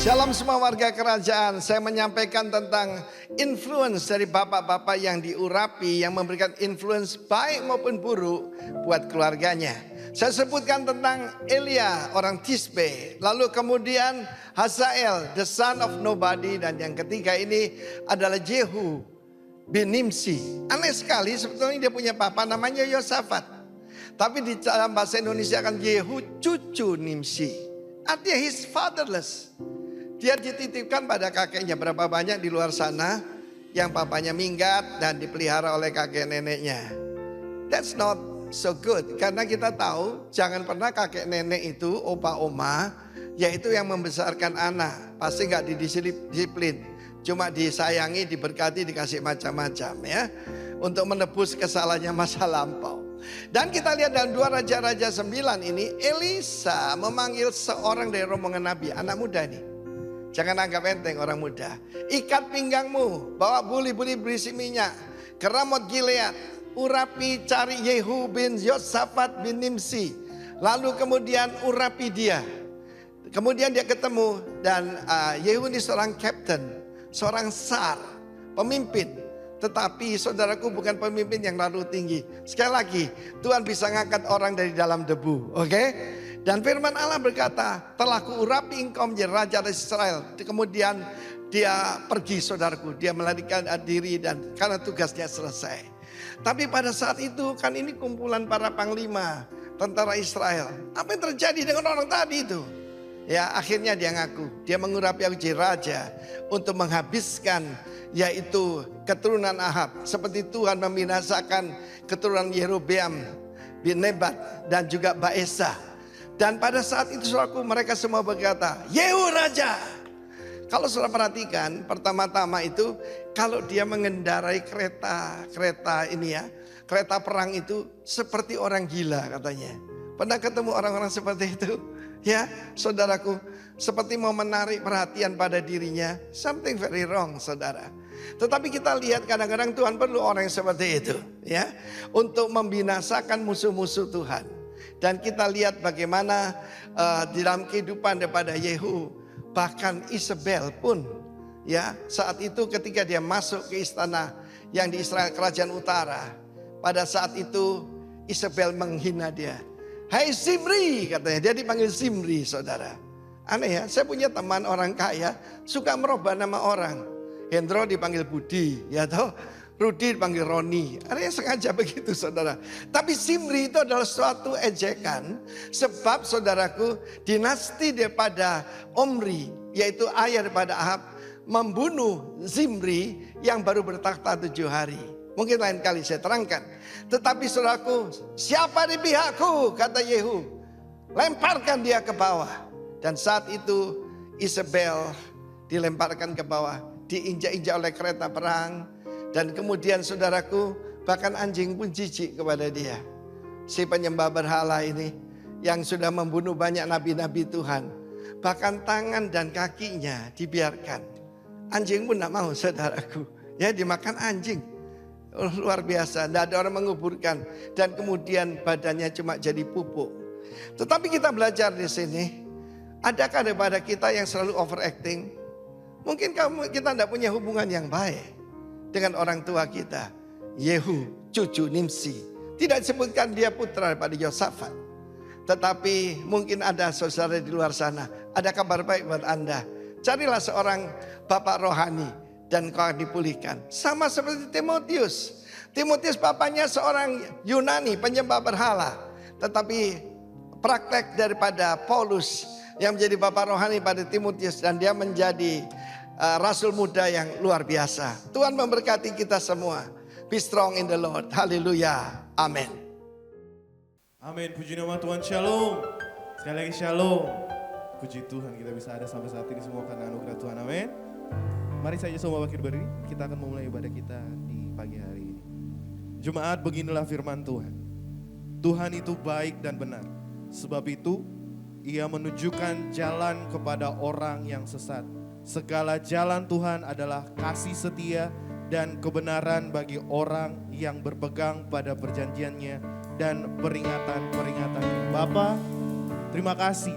Shalom semua warga kerajaan. Saya menyampaikan tentang influence dari bapak-bapak yang diurapi, yang memberikan influence baik maupun buruk buat keluarganya. Saya sebutkan tentang Elia, orang Tisbe. Lalu kemudian Hazael, the son of nobody. Dan yang ketiga ini adalah Jehu bin Nimsi. Aneh sekali, sebetulnya dia punya papa namanya Yosafat. Tapi di dalam bahasa Indonesia kan Yehu cucu Nimsi. Artinya he's fatherless. Dia dititipkan pada kakeknya. Berapa banyak di luar sana yang papanya minggat dan dipelihara oleh kakek neneknya. That's not so good. Karena kita tahu jangan pernah kakek nenek itu, opa oma, yaitu yang membesarkan anak. Pasti gak didisiplin. Cuma disayangi, diberkati, dikasih macam-macam ya. Untuk menebus kesalahannya masa lampau. Dan kita lihat dalam 2 Raja-Raja 9 ini, Elisa memanggil seorang dari rombongan Nabi, anak muda nih. Jangan anggap enteng orang muda. Ikat pinggangmu, bawa buli-buli berisi minyak ke Ramot Gilead. Urapi cari Yehu bin Yosafat bin Nimsi. Lalu kemudian urapi dia. Kemudian dia ketemu dan Yehu ini seorang captain, seorang sar, pemimpin. Tetapi saudaraku bukan pemimpin yang lalu tinggi. Sekali lagi, Tuhan bisa ngangkat orang dari dalam debu, oke? Dan firman Allah berkata, telah kuurapi engkau menjadi raja dari Israel. Kemudian dia pergi saudaraku, dia melarikan diri dan karena tugasnya selesai. Tapi pada saat itu kan ini kumpulan para panglima tentara Israel. Apa yang terjadi dengan orang tadi itu? Ya akhirnya dia ngaku, dia mengurapi aku jadi raja untuk menghabiskan yaitu keturunan Ahab. Seperti Tuhan membinasakan keturunan Yerobeam bin Nebat dan juga Baesa. Dan pada saat itu saudaraku mereka semua berkata, Yehu raja. Kalau saudara perhatikan pertama-tama itu kalau dia mengendarai kereta ini ya. Kereta perang itu seperti orang gila katanya. Pernah ketemu orang-orang seperti itu? Ya saudaraku, seperti mau menarik perhatian pada dirinya. Something very wrong saudara. Tetapi kita lihat kadang-kadang Tuhan perlu orang yang seperti itu ya. Untuk membinasakan musuh-musuh Tuhan. Dan kita lihat bagaimana di dalam kehidupan daripada Yehu. Bahkan Isabel pun ya saat itu ketika dia masuk ke istana yang di Israel kerajaan utara. Pada saat itu Isabel menghina dia. Hai Zimri katanya, dia dipanggil Zimri saudara. Aneh ya, saya punya teman orang kaya suka merubah nama orang. Hendro dipanggil Budi ya toh. Rudi dipanggil Roni. Ada yang sengaja begitu saudara. Tapi Zimri itu adalah suatu ejekan. Sebab saudaraku dinasti daripada Omri. Yaitu ayah daripada Ahab. Membunuh Zimri yang baru bertakhta 7 hari. Mungkin lain kali saya terangkan. Tetapi saudaraku, siapa di pihakku kata Yehu. Lemparkan dia ke bawah. Dan saat itu Isabel dilemparkan ke bawah. Diinjak-injak oleh kereta perang. Dan kemudian saudaraku bahkan anjing pun jijik kepada dia. Si penyembah berhala ini yang sudah membunuh banyak nabi-nabi Tuhan. Bahkan tangan dan kakinya dibiarkan. Anjing pun tidak mau saudaraku. Ya dimakan anjing. Luar biasa, tidak ada orang menguburkan. Dan kemudian badannya cuma jadi pupuk. Tetapi kita belajar di sini. Adakah daripada kita yang selalu overacting? Mungkin kita tidak punya hubungan yang baik dengan orang tua kita. Yehu cucu Nimsi. Tidak disebutkan dia putra daripada Yosafat. Tetapi mungkin ada saudara di luar sana. Ada kabar baik buat Anda. Carilah seorang bapak rohani. Dan kau dipulihkan. Sama seperti Timotius. Timotius bapaknya seorang Yunani penyembah berhala. Tetapi praktek daripada Paulus yang menjadi bapak rohani pada Timotius. Dan dia menjadi rasul muda yang luar biasa. Tuhan memberkati kita semua. Be strong in the Lord. Haleluya. Amin. Amin. Puji nama Tuhan. Shalom. Sekali lagi shalom. Puji Tuhan kita bisa ada sampai saat ini semua karena anugerah Tuhan. Amin. Mari saja semua bangkit berdiri. Kita akan memulai ibadah kita di pagi hari ini. Jemaat, beginilah firman Tuhan. Tuhan itu baik dan benar. Sebab itu Ia menunjukkan jalan kepada orang yang sesat. Segala jalan Tuhan adalah kasih setia dan kebenaran bagi orang yang berpegang pada perjanjiannya dan peringatan-peringatannya. Bapa, terima kasih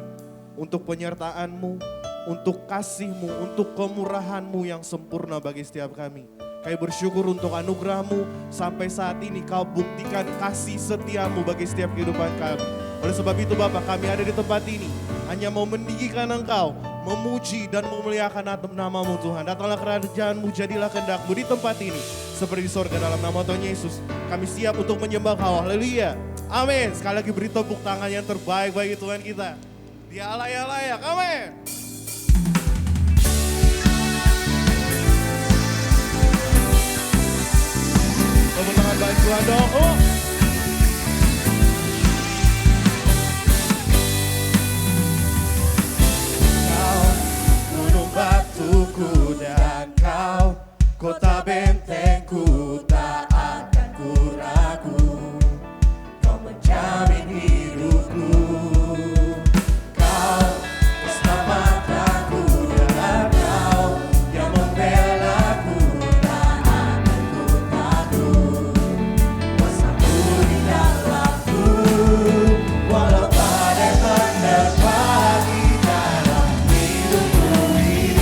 untuk penyertaan-Mu, untuk kasih-Mu, untuk kemurahan-Mu yang sempurna bagi setiap kami. Kami bersyukur untuk anugerah-Mu sampai saat ini Kau buktikan kasih setia-Mu bagi setiap kehidupan kami. Oleh sebab itu Bapa, kami ada di tempat ini hanya mau meninggikan Engkau, memuji dan memuliakan nama-Mu Tuhan. Datanglah kerajaan-Mu, jadilah kehendak-Mu di tempat ini seperti di sorga, dalam nama Tuhan Yesus. Kami siap untuk menyembah Kau, haleluya. Amin. Sekali lagi beri tepuk tangan yang terbaik bagi Tuhan kita. Dia Allah yang layak, amin. Tepuk tangan bagi Tuhan dong. Kau gunung batuku dan Kau kota bentengku, tak akan ku ragu. Kau menjamin hidupku. Kau keselamatan dan Kau yang membelaku, tak akan ku takut. Kuasa-Mu di dalamku, walau badai menerpa di dalam hidupku ini.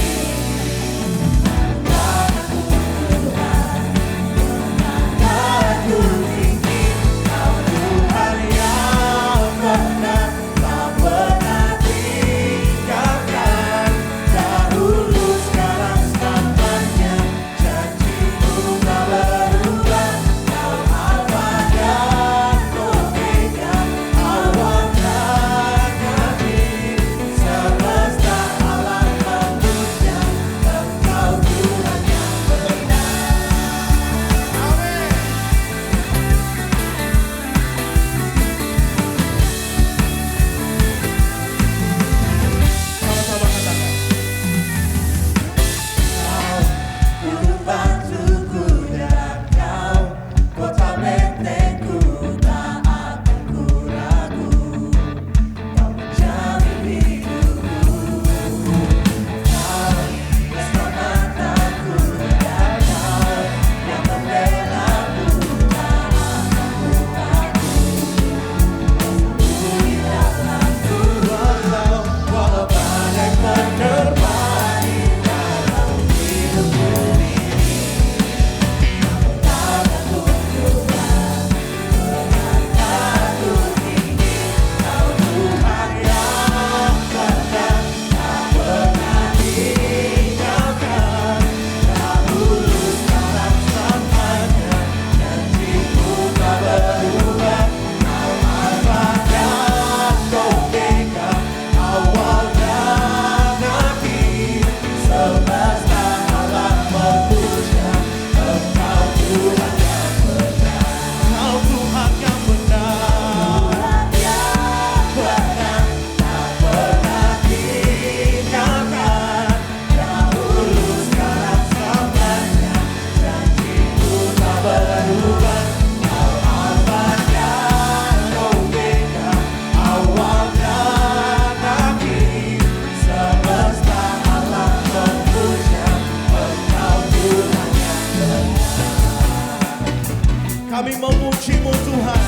Kami memuji-Mu Tuhan.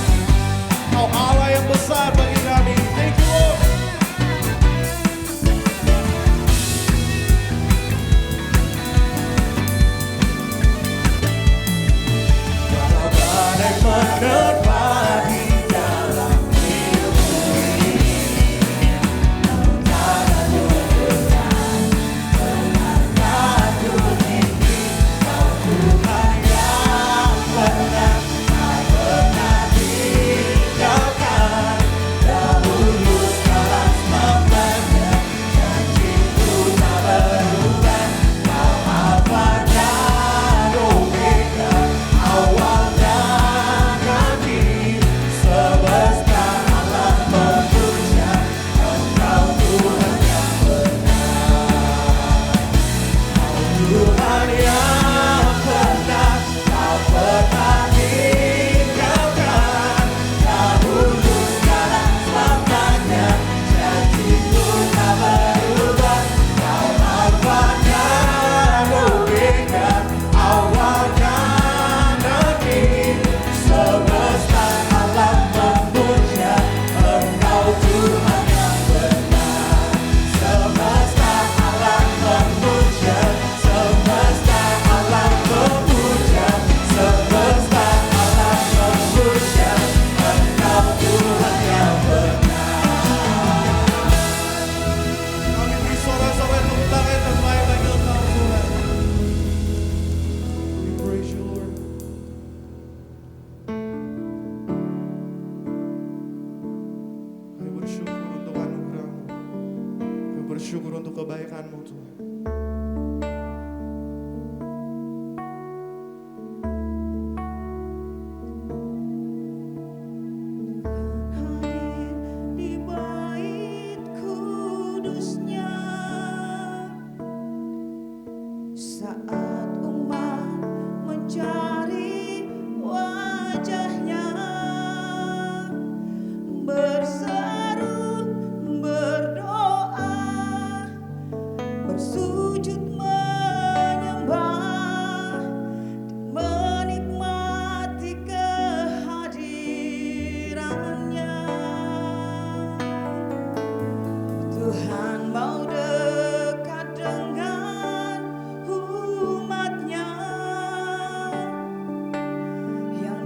Kau Allah yang besar bagi kami. Thank you Lord. Walau badai menerpa di dalam hidupku ini, Kau takkan goyahkan, benarkah ku tinggi, Kau Tuhan yang benar. Pernah tinggalkan dahulu.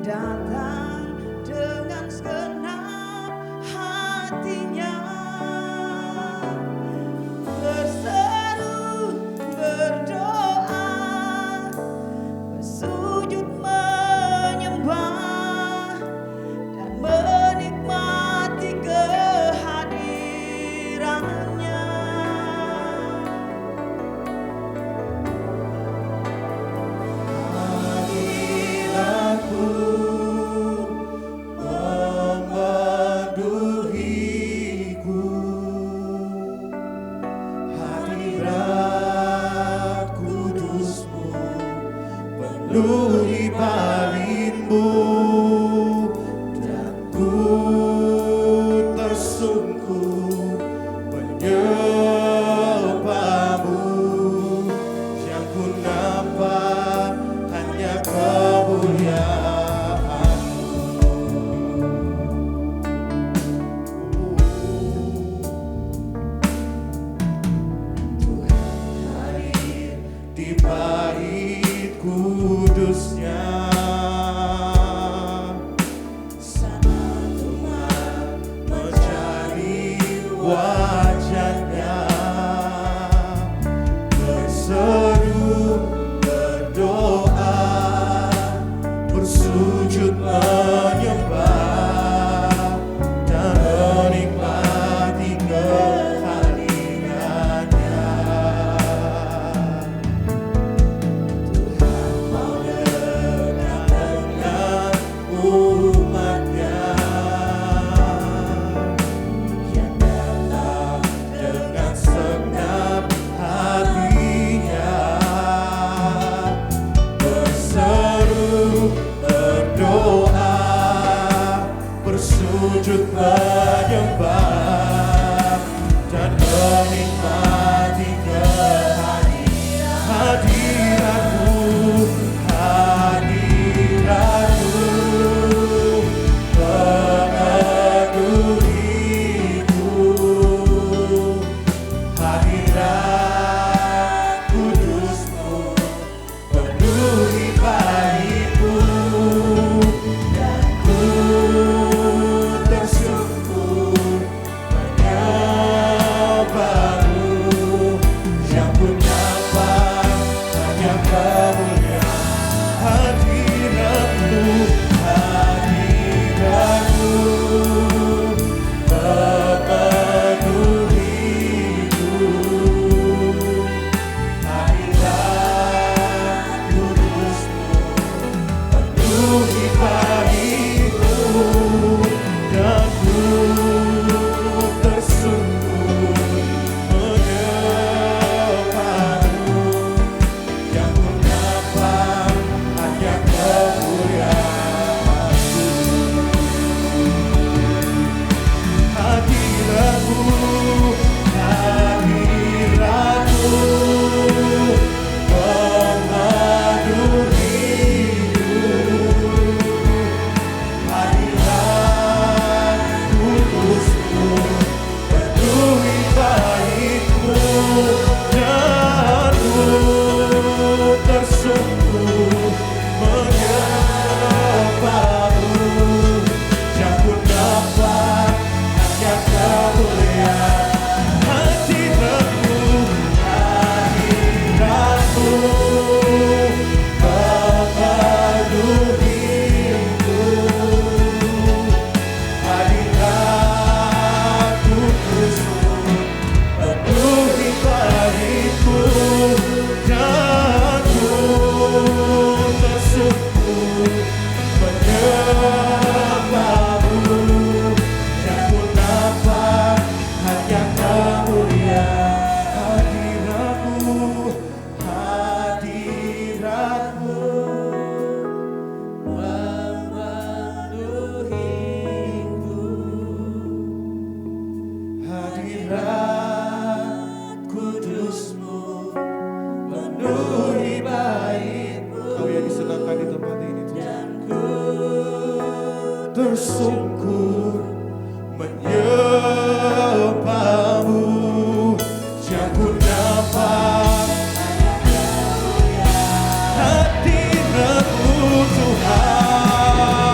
datang dengan segenap hatinya, berseru, berdoa, bersujud menyembah dan menikmati kehadirannya. Hadiratku memandu hidupku, hadirat kudusmu penuhi balinmu, dan ku tersungkur menyembahmu. Yang ku nampak hanya kemuliaan-Mu. Tuhan hadir di bait kudusnya, sangat umat mencari wajahnya, berseru, berdoa, bersujud menyembah dan menikmati kehadirannya. Tuhan mau dekat dengan umatnya yang datang dengan segenap hatinya, berseru, berdoa, bersujud menyembah dan menikmati hadirat-Mu, hadirat-Mu memenuhiku, hadirat kudusmu penuhi baitku, dan ku tersungkur menyembahmu. Yang ku nampak hanya kemuliaan hadirat-Mu, hadirat-Mu memenuhiku, hadirat kudusmu penuhi baitku, dan ku tersungkur menyembahmu. Yang ku nampak hanya kemuliaan-Mu. Hadirat-Mu, hadirat-Mu memandu hidupku, hadirat kudusmu penuhi baitku, dan ku tersungkur menyembahmu. Yang ku nampak hanya kemuliaan hadirat-Mu, hadirat-Mu memenuhiku, hadirat kudusmu penuhi baitku, dan ku tersungkur menyembahmu. Yang ku nampak hanya kemuliaan hadirat-Mu, hadirat-Mu memenuhiku, hadirat kudusmu penuhi baitku. Kau yang disenangkan di tempat ini, Tuhan. Tersungkur menyembahmu. Yang ku nampak hadirat-Mu, Tuhan.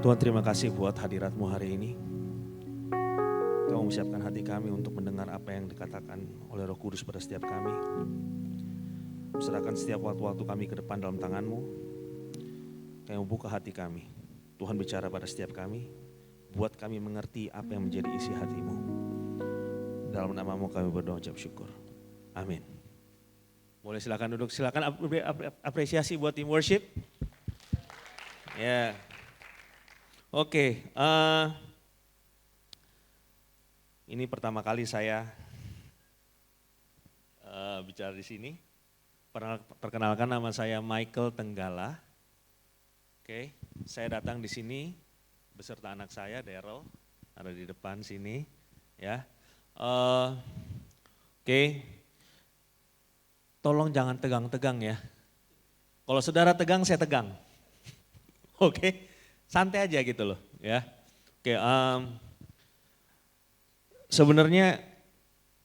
Tuhan, terima kasih buat hadirat-Mu hari ini. Kau mempersiapkan hati kami untuk mendengar apa yang dikatakan oleh Roh Kudus pada setiap kami. Serahkan setiap waktu-waktu kami ke depan dalam tangan-Mu. Kau membuka hati kami. Tuhan bicara pada setiap kami, buat kami mengerti apa yang menjadi isi hati-Mu. Dalam nama-Mu kami berdoa ucap syukur. Amin. Boleh silakan duduk, silakan apresiasi buat tim worship. Ya. Oke, ini pertama kali saya bicara di sini. Perkenalkan, nama saya Michael Tenggala. Oke, saya datang di sini beserta anak saya Daryl, ada di depan sini, ya. Oke, tolong jangan tegang-tegang ya. Kalau saudara tegang, saya tegang. Oke, santai aja gitu loh, ya. Oke, sebenarnya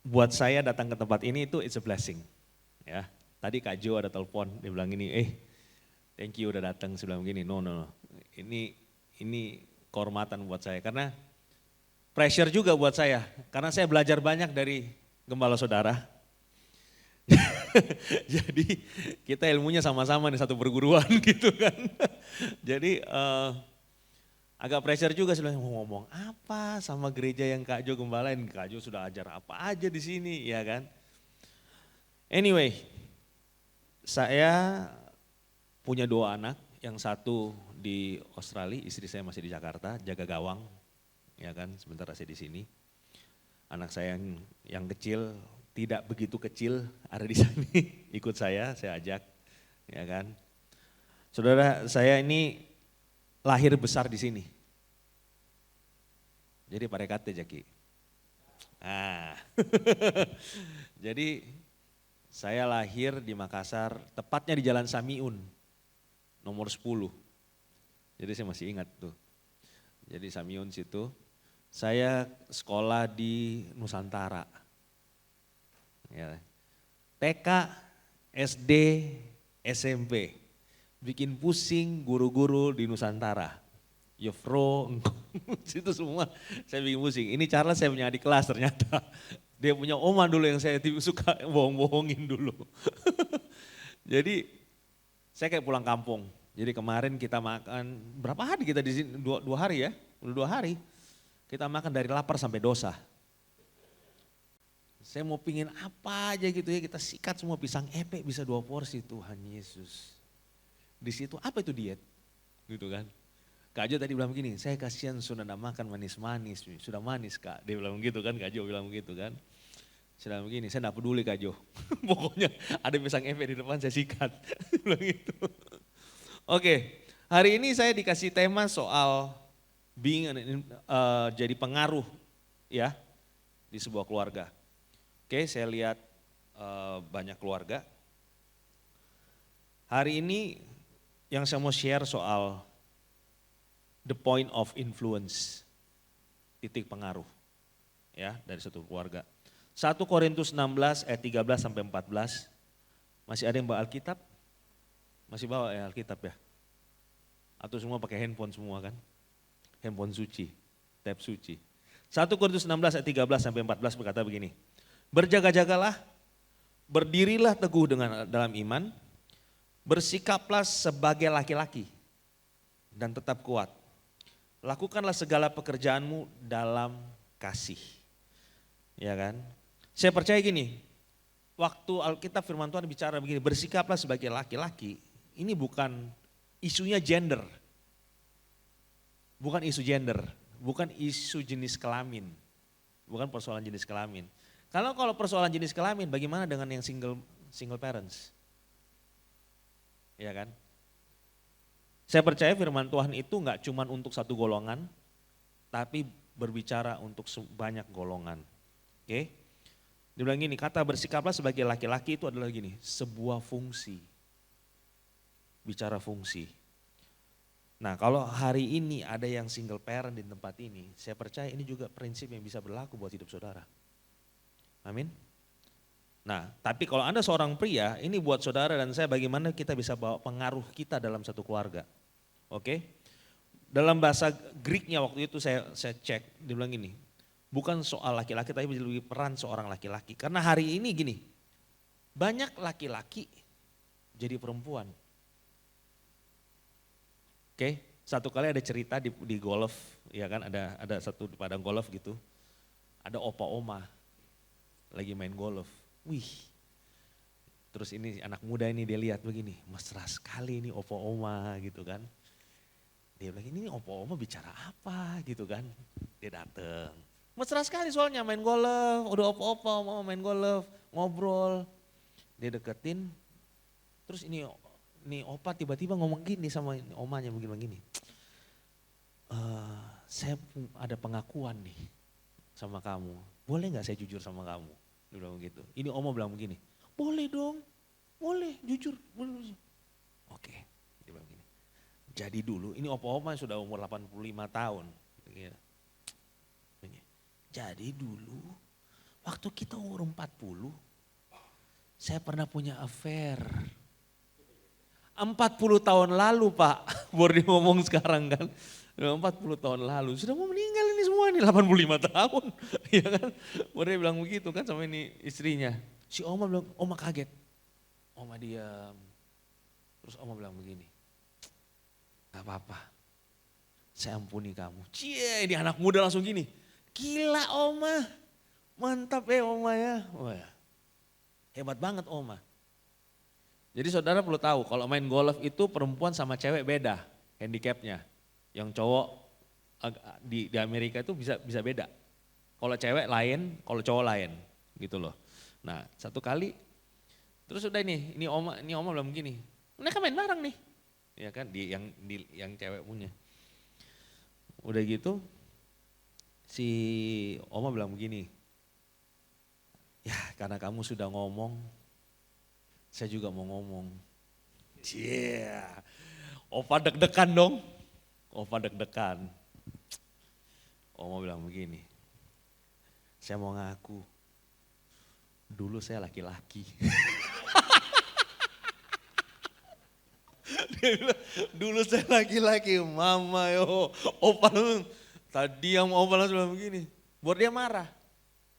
buat saya datang ke tempat ini itu it's a blessing, ya. Tadi Kak Jo ada telepon, dia bilang gini, thank you udah datang, saya bilang gini, no, ini kehormatan buat saya, karena pressure juga buat saya, karena saya belajar banyak dari gembala saudara. Jadi kita ilmunya sama-sama di satu perguruan gitu kan. Jadi agak pressure juga, saya bilang mau ngomong apa sama gereja yang Kak Jo gembalain, Kak Jo sudah ajar apa aja di sini, ya kan. Anyway, saya punya 2 anak, yang satu di Australia, istri saya masih di Jakarta, jaga gawang, ya kan, sebentar saya di sini. Anak saya yang kecil, tidak begitu kecil, ada di sini, ikut saya ajak, ya kan. Saudara, saya ini lahir besar di sini. Jadi Parekate Jaki. Jadi saya lahir di Makassar, tepatnya di Jalan Samiun, nomor 10. Jadi saya masih ingat tuh. Jadi Samiun situ, saya sekolah di Nusantara. Ya. TK, SD, SMP. Bikin pusing guru-guru di Nusantara. Yofro, itu semua saya bikin pusing. Ini Charles saya punya adik kelas ternyata. Dia punya oma dulu yang saya suka bohong-bohongin dulu. Jadi saya kayak pulang kampung. Jadi kemarin kita makan, berapa hari kita di sini? 2 hari ya, udah 2 hari. Kita makan dari lapar sampai dosa. Saya mau pingin apa aja gitu ya, kita sikat semua pisang epek bisa 2 porsi, Tuhan Yesus. Di situ apa itu diet? Gitu kan. Kak Jo tadi bilang begini, saya kasihan sudah tidak makan manis-manis, sudah manis Kak. Dia bilang begitu kan, Kak Jo bilang begitu kan. Saya bilang begini, saya tidak peduli Kak Jo. Pokoknya ada pisang epek di depan saya sikat. Bilang gitu. Oke, hari ini saya dikasih tema soal jadi pengaruh ya di sebuah keluarga. Oke, saya lihat banyak keluarga. Hari ini yang saya mau share soal the point of influence, titik pengaruh ya dari satu keluarga. 1 Korintus 16 ayat 13 sampai 14. Masih ada yang bawa Alkitab? Masih bawa ya Alkitab ya? Atau semua pakai handphone semua kan? Handphone suci, tab suci. 1 Korintus 16 ayat 13 sampai 14 berkata begini. Berjaga-jagalah, berdirilah teguh dalam iman, bersikaplah sebagai laki-laki dan tetap kuat. Lakukanlah segala pekerjaanmu dalam kasih. Ya kan? Saya percaya gini, waktu Alkitab firman Tuhan bicara begini, bersikaplah sebagai laki-laki, ini bukan isunya gender. Bukan isu gender, bukan isu jenis kelamin. Bukan persoalan jenis kelamin. Kalau persoalan jenis kelamin, bagaimana dengan yang single parents? Ya kan? Saya percaya firman Tuhan itu enggak cuma untuk satu golongan, tapi berbicara untuk banyak golongan. Oke? Dia bilang gini, kata bersikaplah sebagai laki-laki itu adalah gini, sebuah fungsi. Bicara fungsi. Nah kalau hari ini ada yang single parent di tempat ini, saya percaya ini juga prinsip yang bisa berlaku buat hidup saudara. Amin. Nah tapi kalau Anda seorang pria, ini buat saudara dan saya bagaimana kita bisa bawa pengaruh kita dalam satu keluarga. Oke. Dalam bahasa Greeknya waktu itu saya cek, dia bilang gini, bukan soal laki-laki tapi lebih peran seorang laki-laki. Karena hari ini gini, banyak laki-laki jadi perempuan. Oke, satu kali ada cerita di golf, ya kan, ada satu di padang golf gitu, ada opa oma lagi main golf. Wih, terus ini anak muda ini dia lihat begini, mesra sekali ini opa oma gitu kan. Dia bilang ini opa oma bicara apa gitu kan. Dia dateng, mesra sekali soalnya main golf, udah opa-opa mau main golf, ngobrol. Dia deketin, terus ini opa tiba-tiba ngomong gini sama omanya begini. Saya ada pengakuan nih sama kamu, boleh gak saya jujur sama kamu? Dia bilang begitu. Ini oma bilang begini, boleh dong, boleh jujur. Boleh. Oke, dia bilang begini. Jadi dulu, ini opa-opa sudah umur 85 tahun. Jadi dulu, waktu kita umur 40, saya pernah punya affair. 40 tahun lalu Pak, baru dia ngomong sekarang kan. 40 tahun lalu, sudah mau meninggal ini semua ini 85 tahun. Ya kan, baru dia bilang begitu kan sama ini istrinya. Si oma bilang, oma kaget. Oma diam. Terus oma bilang begini, gak apa-apa, saya ampuni kamu. Cie, ini anak muda langsung gini, gila oma, mantap ya oma ya. Wah, hebat banget oma. Jadi saudara perlu tahu kalau main golf itu perempuan sama cewek beda handicapnya. Yang cowok di Amerika itu bisa beda. Kalau cewek lain, kalau cowok lain gitu loh. Nah satu kali, terus udah ini oma bilang begini, mereka main bareng nih. Ya kan, yang cewek punya. Udah gitu, si oma bilang begini, ya karena kamu sudah ngomong, saya juga mau ngomong. Yeah. Opa deg-degan dong, opa deg-degan. Oma bilang begini, saya mau ngaku, dulu saya laki-laki. Dia bilang, dulu saya laki-laki, mama yo, opa tadi yang opa langsung bilang begini, buat dia marah.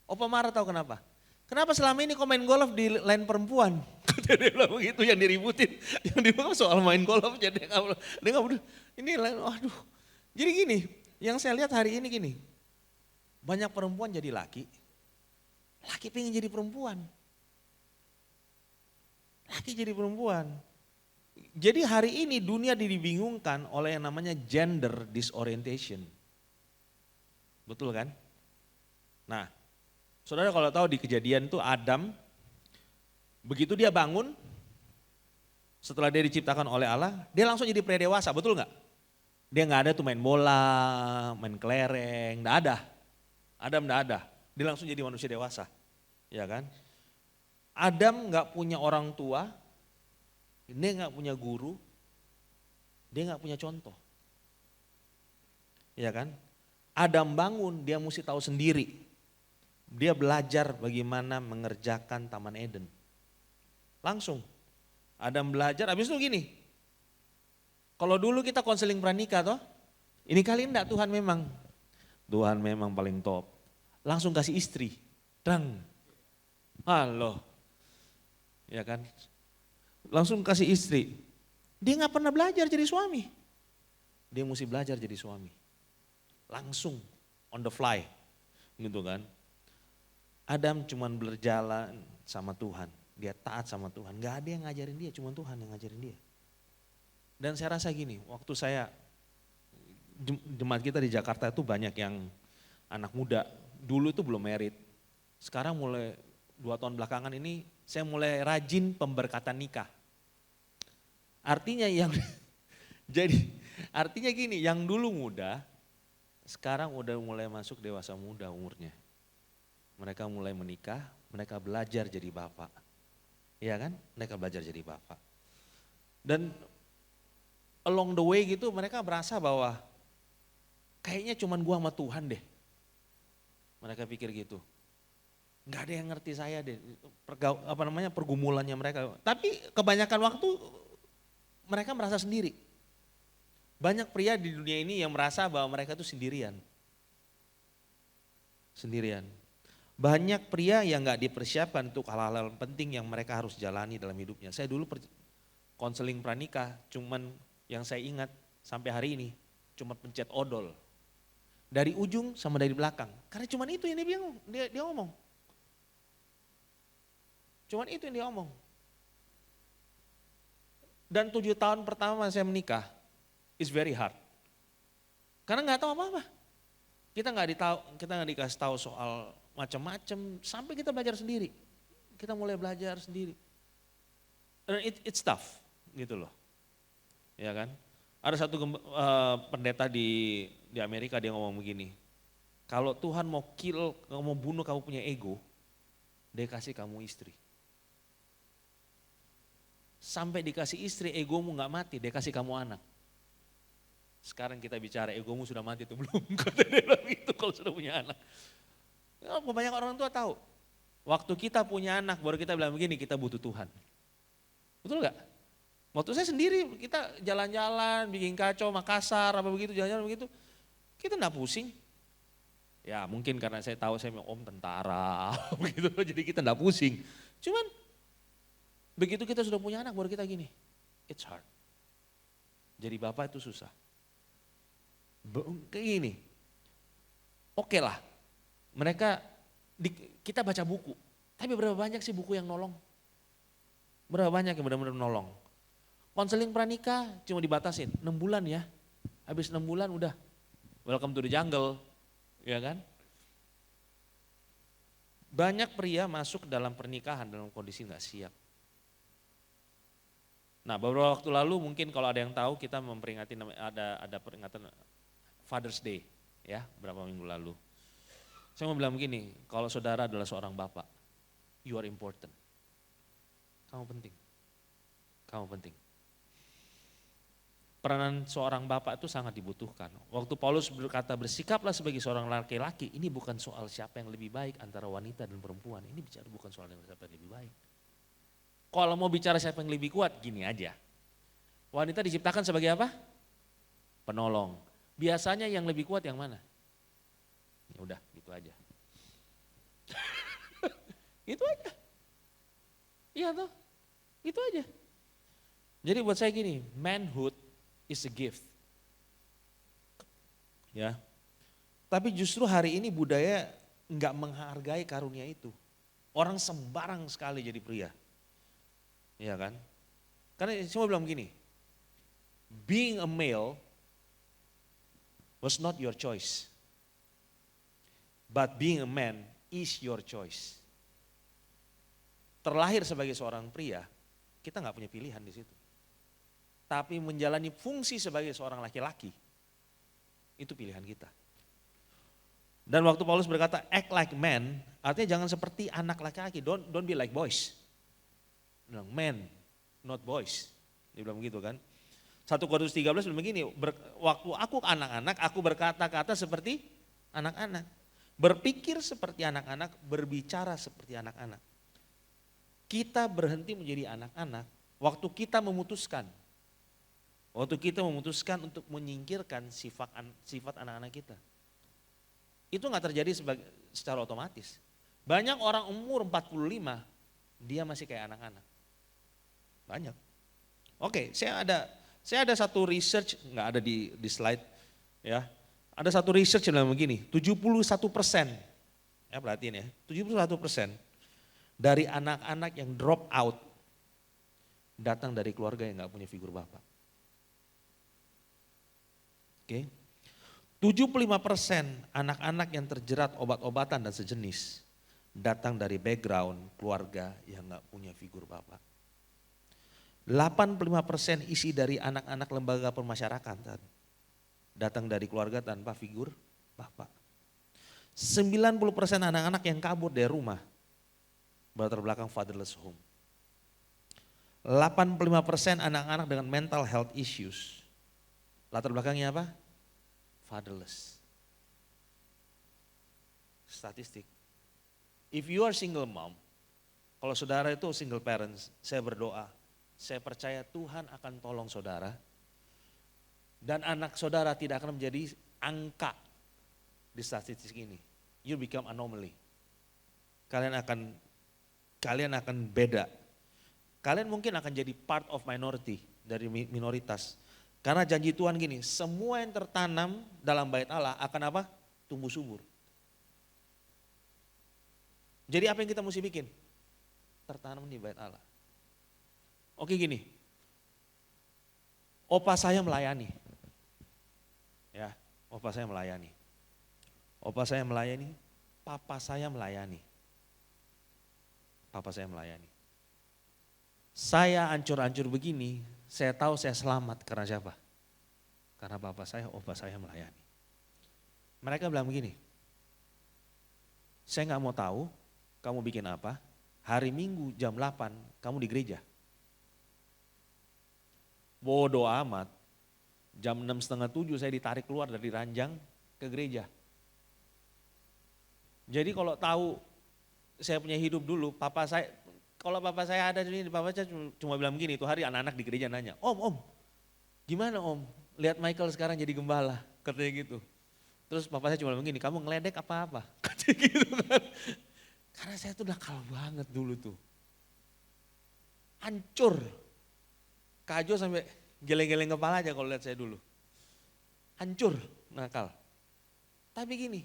Opa marah tahu kenapa? Kenapa selama ini kau main golf di lain perempuan? Dia bilang begitu yang diributin, yang dibilang soal main golf jadi dia nggak udah ini lain, aduh. Jadi gini, yang saya lihat hari ini gini, banyak perempuan jadi laki pengen jadi perempuan, laki jadi perempuan. Jadi hari ini dunia dibingungkan oleh yang namanya gender disorientation. Betul kan? Nah, saudara kalau tahu di Kejadian tuh Adam, begitu dia bangun, setelah dia diciptakan oleh Allah, dia langsung jadi pria dewasa, betul nggak? Dia nggak ada tuh main bola, main kelereng, nggak ada. Adam nggak ada, dia langsung jadi manusia dewasa, ya kan? Adam nggak punya orang tua, dia nggak punya guru, dia nggak punya contoh, ya kan? Adam bangun, dia mesti tahu sendiri. Dia belajar bagaimana mengerjakan Taman Eden. Langsung, Adam belajar, habis itu gini. Kalau dulu kita konseling pranikah toh, ini kali enggak Tuhan memang paling top. Langsung kasih istri, dang, halo, ya kan? Langsung kasih istri. Dia nggak pernah belajar jadi suami. Dia mesti belajar jadi suami. Langsung on the fly, gitu kan? Adam cuman berjalan sama Tuhan, dia taat sama Tuhan. Gak ada yang ngajarin dia, cuman Tuhan yang ngajarin dia. Dan saya rasa gini, waktu saya jemaat kita di Jakarta itu banyak yang anak muda. Dulu itu belum married. Sekarang mulai 2 tahun belakangan ini saya mulai rajin pemberkatan nikah. Artinya artinya gini, yang dulu muda, sekarang udah mulai masuk dewasa muda umurnya. Mereka mulai menikah, mereka belajar jadi bapak. Iya kan? Mereka belajar jadi bapak. Dan along the way gitu mereka merasa bahwa kayaknya cuman gua sama Tuhan deh. Mereka pikir gitu. Nggak ada yang ngerti saya deh, pergumulannya mereka. Tapi kebanyakan waktu mereka merasa sendiri. Banyak pria di dunia ini yang merasa bahwa mereka itu sendirian. Sendirian. Banyak pria yang gak dipersiapkan untuk hal-hal penting yang mereka harus jalani dalam hidupnya. Saya dulu konseling pranikah, cuman yang saya ingat sampai hari ini, cuma pencet odol. Dari ujung sama dari belakang. Karena cuman itu yang dia ngomong. Cuman itu yang dia ngomong. Dan 7 tahun pertama saya menikah, is very hard. Karena gak tahu apa-apa. Kita nggak dikasih tahu soal macam-macam sampai kita belajar sendiri. Kita mulai belajar sendiri. Dan it's tough gitu loh. Ya kan? Ada satu pendeta di Amerika dia ngomong begini. Kalau Tuhan mau bunuh kamu punya ego, dia kasih kamu istri. Sampai dikasih istri egomu nggak mati, dia kasih kamu anak. Sekarang kita bicara egomu sudah mati atau belum? Kata dia bilang gitu kalau sudah punya anak. Ya, banyak orang tua tahu. Waktu kita punya anak baru kita bilang begini, kita butuh Tuhan. Betul gak? Waktu saya sendiri kita jalan-jalan, bikin kacau, Makassar, apa begitu, jalan-jalan begitu. Kita gak pusing. Ya mungkin karena saya tahu saya om tentara, begitu, jadi kita gak pusing. Cuman begitu kita sudah punya anak baru kita gini, it's hard. Jadi bapak itu susah. Kayak gini, oke lah, kita baca buku, tapi berapa banyak sih buku yang nolong? Berapa banyak yang benar-benar nolong? Konseling pranikah cuma dibatasin 6 bulan ya, habis 6 bulan udah welcome to the jungle, ya kan? Banyak pria masuk dalam pernikahan dalam kondisi nggak siap. Nah beberapa waktu lalu mungkin kalau ada yang tahu kita memperingati ada peringatan Father's Day ya berapa minggu lalu. Saya mau bilang begini, kalau saudara adalah seorang bapak, you are important. Kamu penting. Kamu penting. Peranan seorang bapak itu sangat dibutuhkan. Waktu Paulus berkata bersikaplah sebagai seorang laki-laki, ini bukan soal siapa yang lebih baik antara wanita dan perempuan. Ini bicara bukan soal siapa yang lebih baik. Kalau mau bicara siapa yang lebih kuat, gini aja. Wanita diciptakan sebagai apa? Penolong. Biasanya yang lebih kuat yang mana? Ya udah, gitu aja. Itu aja. Iya toh, itu aja. Jadi buat saya gini, manhood is a gift. Ya. Tapi justru hari ini budaya nggak menghargai karunia itu. Orang sembarang sekali jadi pria. Iya kan? Karena semua bilang begini, being a male was not your choice. But being a man is your choice. Terlahir sebagai seorang pria, kita nggak punya pilihan di situ. Tapi menjalani fungsi sebagai seorang laki-laki, itu pilihan kita. Dan waktu Paulus berkata act like man, artinya jangan seperti anak laki-laki, don't be like boys. Bilang man, not boys. Dia bilang begitu kan. 1 Korintus 13 bilang begini, waktu aku anak-anak, aku berkata-kata seperti anak-anak. Berpikir seperti anak-anak, berbicara seperti anak-anak. Kita berhenti menjadi anak-anak waktu kita memutuskan. Waktu kita memutuskan untuk menyingkirkan sifat anak-anak kita. Itu gak terjadi secara otomatis. Banyak orang umur 45, dia masih kayak anak-anak. Banyak. Oke, saya ada satu research, nggak ada di slide ya. Ada satu research yang bilang begini, 71%, ya perhatiin ya, 71% dari anak-anak yang drop out datang dari keluarga yang nggak punya figur bapak. Oke, 75% anak-anak yang terjerat obat-obatan dan sejenis datang dari background keluarga yang nggak punya figur bapak. 85% isi dari anak-anak lembaga permasyarakatan datang dari keluarga tanpa figur bapak. 90% anak-anak yang kabur dari rumah berlatar belakang fatherless home. 85% anak-anak dengan mental health issues. Latar belakangnya apa? Fatherless. Statistik. If you are single mom, kalau saudara itu single parents, saya berdoa, saya percaya Tuhan akan tolong saudara Dan anak saudara tidak akan menjadi angka di statistik ini. You become anomaly. Kalian akan beda. Kalian mungkin akan jadi part of minority, dari minoritas. Karena janji Tuhan gini, semua yang tertanam dalam bait Allah akan apa? Tumbuh subur. Jadi apa yang kita mesti bikin? Tertanam di bait Allah. Oke gini, opa saya melayani. Ya, opa saya melayani. Opa saya melayani, papa saya melayani. Papa saya melayani. Saya hancur-hancur begini, saya tahu saya selamat karena siapa? Karena bapak saya, opa saya melayani. Mereka bilang begini, saya nggak mau tahu kamu bikin apa, hari Minggu jam 8 kamu di gereja. Bodoh amat, jam 6:30 saya ditarik keluar dari ranjang ke gereja. Jadi kalau tahu saya punya hidup dulu, kalau papa saya ada di sini, papa saya cuma bilang begini, itu hari anak-anak di gereja nanya, om, gimana om, lihat Michael sekarang jadi gembala, katanya gitu. Terus papa saya cuma bilang begini, kamu ngeledek apa-apa, katanya gitu kan. Karena saya tuh nakal banget dulu tuh. Hancur. Kajo sampai geleng-geleng kepala aja kalau lihat saya dulu. Hancur, nakal. Tapi gini,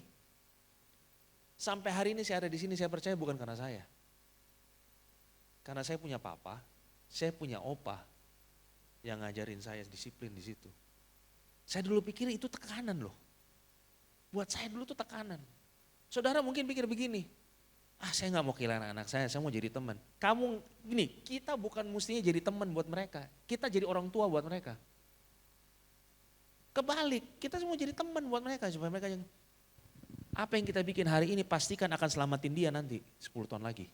sampai hari ini saya ada di sini, saya percaya bukan karena saya. Karena saya punya papa, saya punya opa yang ngajarin saya disiplin di situ. Saya dulu pikir itu tekanan loh. Buat saya dulu tuh tekanan. Saudara mungkin pikir begini, saya nggak mau kehilangan anak saya mau jadi teman. Kamu gini, kita bukan mestinya jadi teman buat mereka, kita jadi orang tua buat mereka. Kebalik, kita semua jadi teman buat mereka supaya mereka yang apa yang kita bikin hari ini pastikan akan selamatin dia nanti 10 tahun lagi.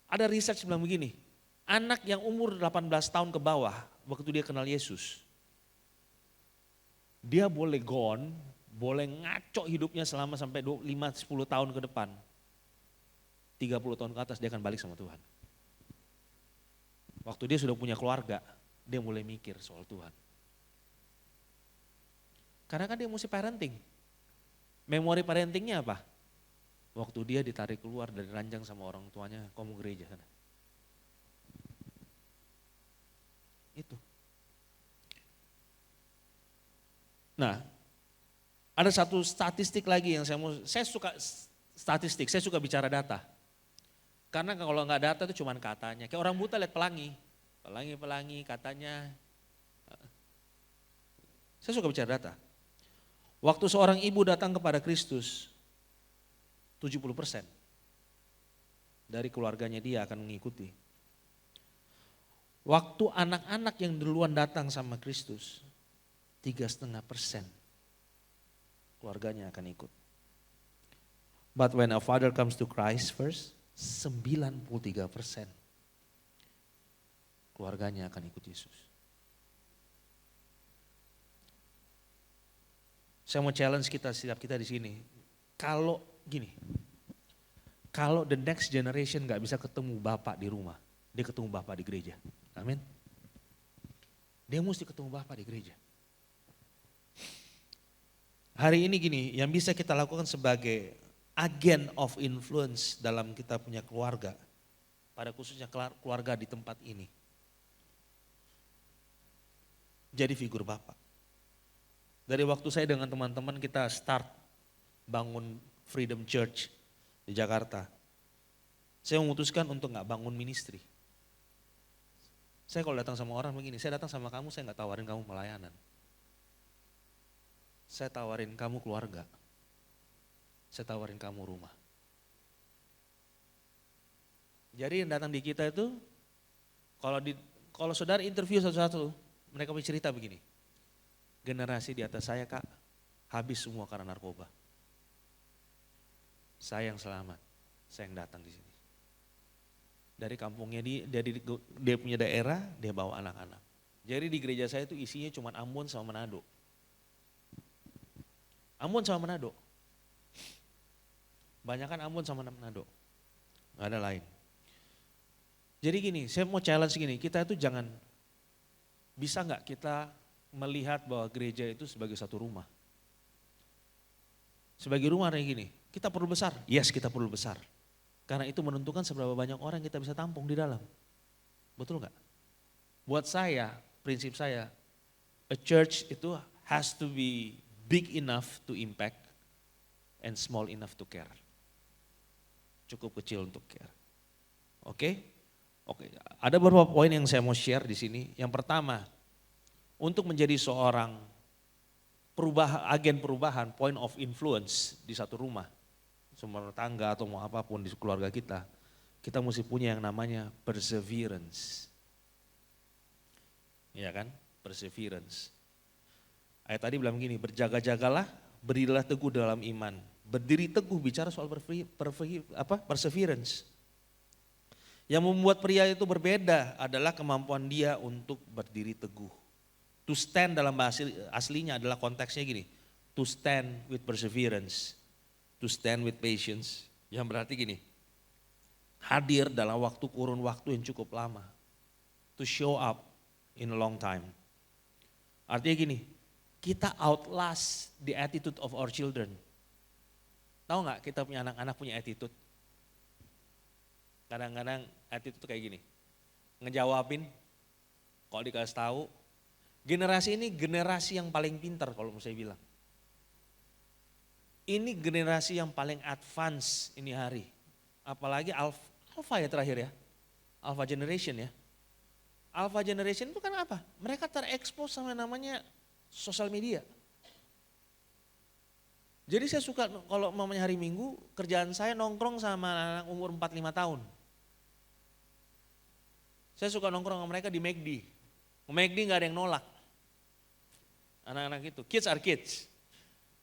Ada research bilang begini, anak yang umur 18 tahun ke bawah waktu dia kenal Yesus, dia boleh gone, boleh ngaco hidupnya selama sampai 5-10 tahun ke depan. 30 tahun ke atas dia akan balik sama Tuhan. Waktu dia sudah punya keluarga, dia mulai mikir soal Tuhan. Karena kan dia mesti parenting. Memori parentingnya apa? Waktu dia ditarik keluar dari ranjang sama orang tuanya, kamu gereja sana. Itu. Nah, ada satu statistik lagi yang saya suka statistik, saya suka bicara data. Karena kalau nggak data itu cuma katanya. Kayak orang buta lihat pelangi, pelangi katanya. Saya suka bicara data. Waktu seorang ibu datang kepada Kristus, 70% dari keluarganya dia akan mengikuti. Waktu anak-anak yang duluan datang sama Kristus, 3,5% keluarganya akan ikut. But when a father comes to Christ first, 93% keluarganya akan ikut Yesus. Saya mau challenge setiap kita di sini. Kalau gini, kalau the next generation gak bisa ketemu bapak di rumah, dia ketemu bapak di gereja. Amin. Dia mesti ketemu bapak di gereja. Hari ini gini, yang bisa kita lakukan sebagai agen of influence dalam kita punya keluarga, pada khususnya keluarga di tempat ini. Jadi figur bapak. Dari waktu saya dengan teman-teman kita start bangun Freedom Church di Jakarta, saya memutuskan untuk gak bangun ministry. Saya kalau datang sama orang begini, saya datang sama kamu, saya gak tawarin kamu pelayanan. Saya tawarin kamu keluarga. Saya tawarin kamu rumah. Jadi yang datang di kita itu, kalau saudara interview satu-satu, mereka bercerita begini. Generasi di atas saya kak, habis semua karena narkoba. Saya yang selamat, saya yang datang di sini. Dari kampungnya dia punya daerah, dia bawa anak-anak. Jadi di gereja saya itu isinya cuma Ambon sama Manado. Ambon sama Manado. Banyakan Ambon sama Manado. Gak ada lain. Jadi gini, saya mau challenge gini, kita itu jangan bisa nggak kita melihat bahwa gereja itu sebagai satu rumah? Sebagai rumah kayak gini, kita perlu besar? Yes, kita perlu besar. Karena itu menentukan seberapa banyak orang yang kita bisa tampung di dalam. Betul nggak? Buat saya, prinsip saya, a church itu has to be big enough to impact and small enough to care. Cukup kecil untuk care. Oke? Oke, ada beberapa poin yang saya mau share di sini. Yang pertama, untuk menjadi seorang agen perubahan, point of influence di satu rumah, rumah tangga atau mau apapun di keluarga kita mesti punya yang namanya perseverance. Iya kan? Perseverance. Ayat tadi bilang begini, berjaga-jagalah, berdirilah teguh dalam iman. Berdiri teguh bicara soal perseverance. Yang membuat pria itu berbeda adalah kemampuan dia untuk berdiri teguh. To stand dalam bahasa aslinya adalah konteksnya gini, to stand with perseverance, to stand with patience. Yang berarti gini, hadir dalam kurun waktu yang cukup lama. To show up in a long time. Artinya gini, kita outlast the attitude of our children. Tahu nggak kita punya anak-anak punya attitude? Kadang-kadang attitude itu kayak gini, ngejawabin, kalau dikasih tahu, generasi ini generasi yang paling pintar kalau mau saya bilang. Ini generasi yang paling advance ini hari. Apalagi alpha ya terakhir ya, alpha generation ya. Alpha generation itu kan apa? Mereka terekspos sama namanya sosial media. Jadi saya suka kalau mamanya hari Minggu, kerjaan saya nongkrong sama anak umur 4-5 tahun. Saya suka nongkrong sama mereka di McD. McD gak ada yang nolak. Anak-anak itu, kids are kids.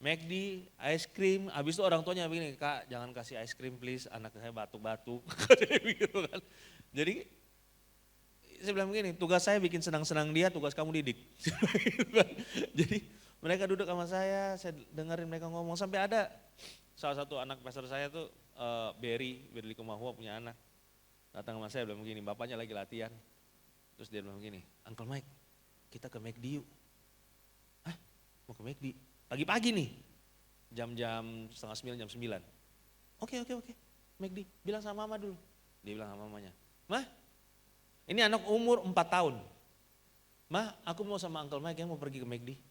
McD, ice cream, habis itu orang tuanya begini, Kak jangan kasih ice cream please, anak saya batuk-batuk. Gitu kan. Jadi saya bilang begini, tugas saya bikin senang-senang dia, tugas kamu didik. Jadi mereka duduk sama saya dengerin mereka ngomong. Sampai ada salah satu anak pastor saya tuh, Berry Kumahua punya anak. Datang sama saya bilang begini, bapaknya lagi latihan. Terus dia bilang begini, Uncle Mike kita ke McD yuk. Hah? Mau ke McD? Pagi-pagi nih, jam-jam 8:30, jam 9. Oke, McD, bilang sama mama dulu. Dia bilang sama mamanya, Mah, ini anak umur 4 tahun. Mah, aku mau sama Uncle Mike yang mau pergi ke McD.